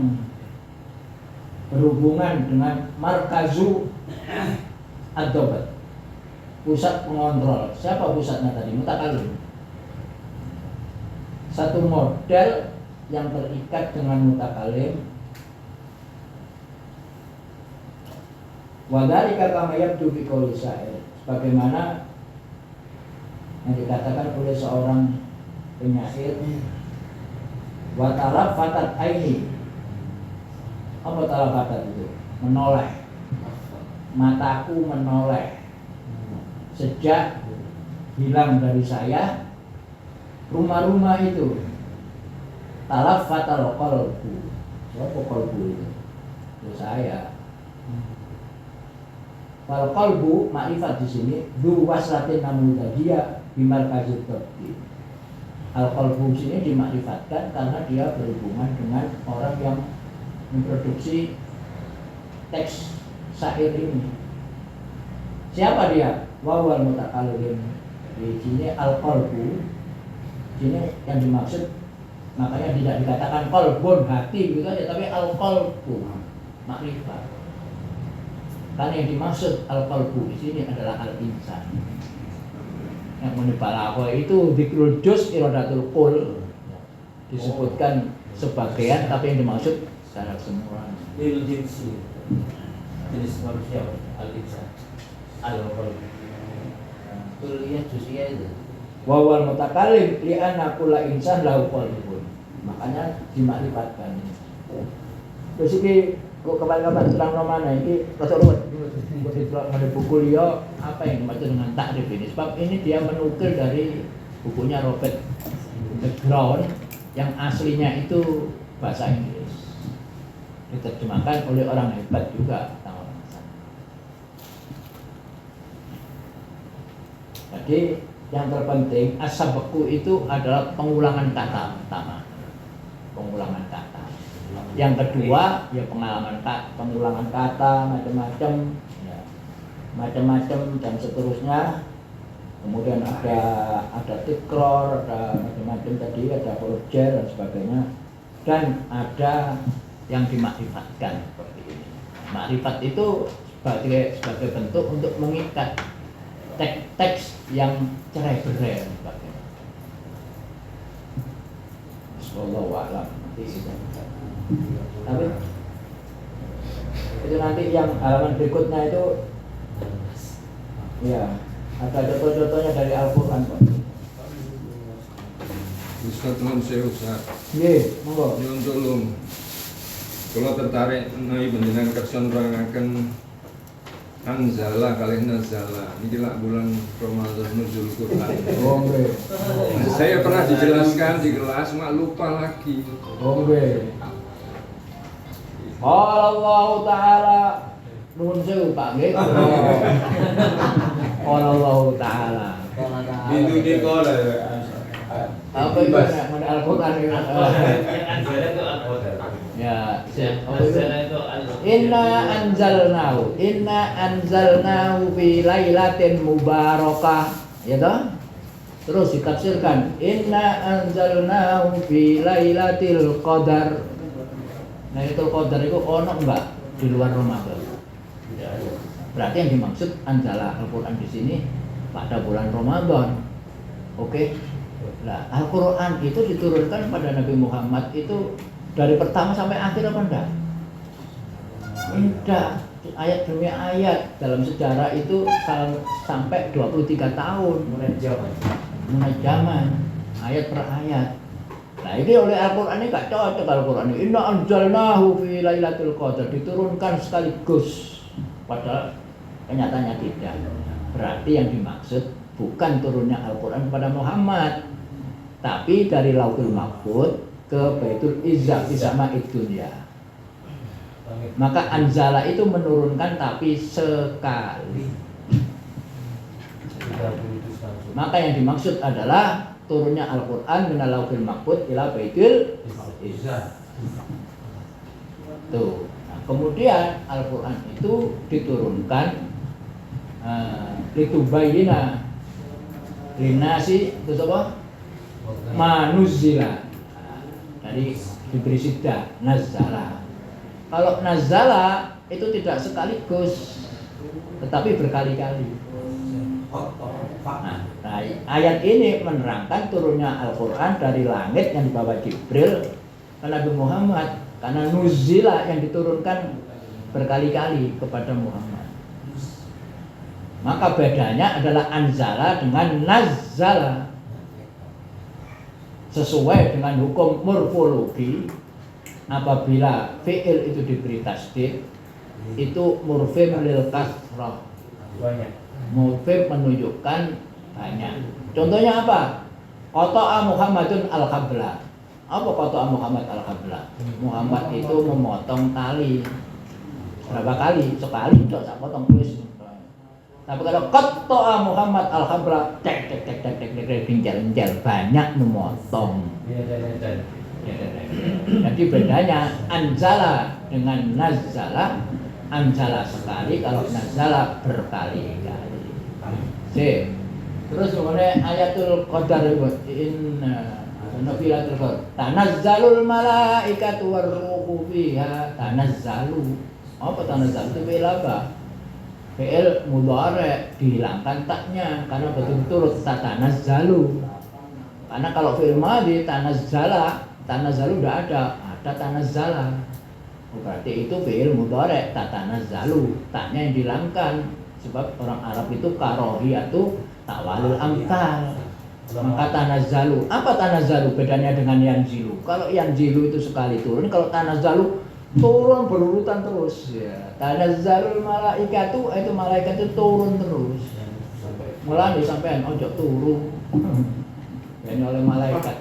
berhubungan dengan markazu ad-dabat, pusat pengontrol. Siapa pusatnya tadi? Mutakalim. Satu model yang terikat dengan mutakalim. Wa dzalika kama yabdu fi qouli syair, sebagaimana yang dikatakan oleh seorang penyair, wa talafatat aini. Apa talafatat itu? Menoleh. Mataku menoleh sejak hilang dari saya rumah-rumah itu. Talafatal qalbu. Siapa qalbu itu? Itu saya. Fal qalbu ma'rifat di sini du waslatin namudajiyah bimarkazit tabdi. Al qalbu sini dimakrifatkan karena dia berhubungan dengan orang yang memproduksi teks syair ini. Siapa dia? Wawal mutakallim. Di sini al qalbu. Sini yang dimaksud, makanya tidak dikatakan qalbun hati gitu aja, tapi al qalbu makrifat. Karena yang dimaksud al qalbu di sini adalah al insan. Yang menibal itu dzikrul juz iradatul qul, disebutkan sebagian tapi yang dimaksud secara keseluruhan. Lil jinsi, jenis manusia al-insan, al-qalbu. Kuliah juz'iyah itu. Wawal mutakallim li'anna kulla insan lahu qalbun. Makanya dimakrifatkan. Terus iki kok kapan-kapan terang mana iki rasa ruwet. Ada buku liya apa yang dimaksud dengan takrif ini? Sebab ini dia menukil dari bukunya Robert Background yang aslinya itu bahasa Inggris. Diterjemahkan oleh orang hebat juga. Jadi yang terpenting as-sabqu itu adalah pengulangan kata pertama. Pengulangan kata. Yang kedua ya pengulangan kata macam-macam ya. Macam-macam dan seterusnya. Kemudian ada tikror, ada macam-macam tadi, ada huruf-jar dan sebagainya. Dan ada yang dimakrifatkan seperti ini. Makrifat itu sebagai bentuk untuk mengikat teks yang cerai-berai sebagainya. Wallahu a'lam. Tapi itu nanti yang halaman berikutnya itu ya ada contoh-contohnya dari Al-Quran Pak. Ustaz non saya Ustaz. Nggih, monggo. Nyuwun tulung. Kula tertarik menawi panjenengan kersa nerangaken anzala kalih nazala. Niki lak bulan Ramadan nuzul Quran. Oh nggih. Saya pernah dijelaskan di kelas, mak lupa lagi. Oh nggih. Allah Ta'ala nuwun sewu Pak nggih. Allah Ta'ala. Itu di kola. Apa itu mana Al-Quran ini? Ya, Inna anzalnahu fi lailatin mubarakah. Ya toh? Terus ditafsirkan Inna anzalnahu fi lailatil qadar. Lailatul qadar itu ono enggak di luar Ramadan? Tidak ada. Berarti yang dimaksud anzala Al-Quran di sini pada bulan Ramadan. Oke. Nah, Al-Quran itu diturunkan pada Nabi Muhammad itu dari pertama sampai akhir apa enggak? Tidak. Ayat demi ayat dalam sejarah itu sampai 23 tahun mulai zaman ayat per ayat. Nah ini oleh Al-Quran ini gak cocok Al-Quran ini. Inna anzalnahu fi lailatul qadar, diturunkan sekaligus, padahal kenyataannya tidak. Berarti yang dimaksud bukan turunnya Al-Quran kepada Muhammad, tapi dari Lauhul Mahfuz ke Baitul Izzah di sama'id dunya. Maka anzala itu menurunkan tapi sekali. Maka yang dimaksud adalah turunnya Al-Quran minal lauhil mahfuz ila baitil izzah. Tuh. Nah, kemudian Al-Quran itu diturunkan litubayyina linnasi itu apa? Manuzila. Dari diberi siddah nazala. Kalau nazala itu tidak sekaligus, tetapi berkali-kali. Nah, ayat ini menerangkan turunnya Al-Quran dari langit yang dibawa Jibril ke Nabi Muhammad, karena nuzila yang diturunkan berkali-kali kepada Muhammad. Maka bedanya adalah anzala dengan nazzala. Sesuai dengan hukum morfologi, apabila fi'il itu diberi tasdid, itu murfim lil kasrah, banyak. murfim menunjukkan banyak. Contohnya apa? Qata'a Muhammadun al-habla. Apa qata'a Muhammad al-habla? Muhammad itu memotong tali. Berapa kali? Sekali tidak sak potong tulis. Tapi kalau qata'a Muhammad al-habla, tek ginjal banyak memotong. Jadi bedanya anzala dengan nazala. Anzala sekali, kalau nazala berkali-kali. Terus kemudian ayatul qadar inna nafilatul qadar tanazzalul malaikatu warruhu fiha. Tanazzalu. Apa tanazzalu itu fi'il apa? Fi'il mudhari, dihilangkan taknya karena betul-betul tatanazzalu. Karena kalau fi'il madhi tanazzala tidak ada tanazzala. Berarti itu fi'il mudhari tatanazzalu, taknya yang dihilangkan. Sebab orang Arab itu karohiyatu ta'walul amthal. Maka tanazzalu. Apa tanazzalu? Bedanya dengan yanzilu. Kalau yanzilu itu sekali turun, kalau tanazzalu turun berurutan terus. Ya. Tanazzalul malaikatu, itu malaikat itu turun terus. Mulai sampean ojo turun. Ini oleh malaikat.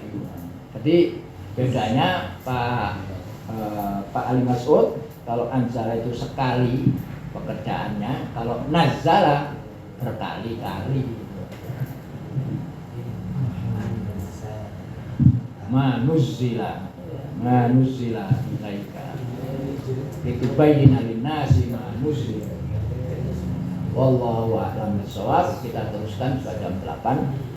Jadi bedanya Pak Ali Mas'ud, kalau anzala itu sekali pekerjaannya, kalau nazala berkali-kali. Manuzila ilaika itu bayin alinnasi manuzila. Wallahu a'lam bishawab. Kita teruskan sudah jam 8.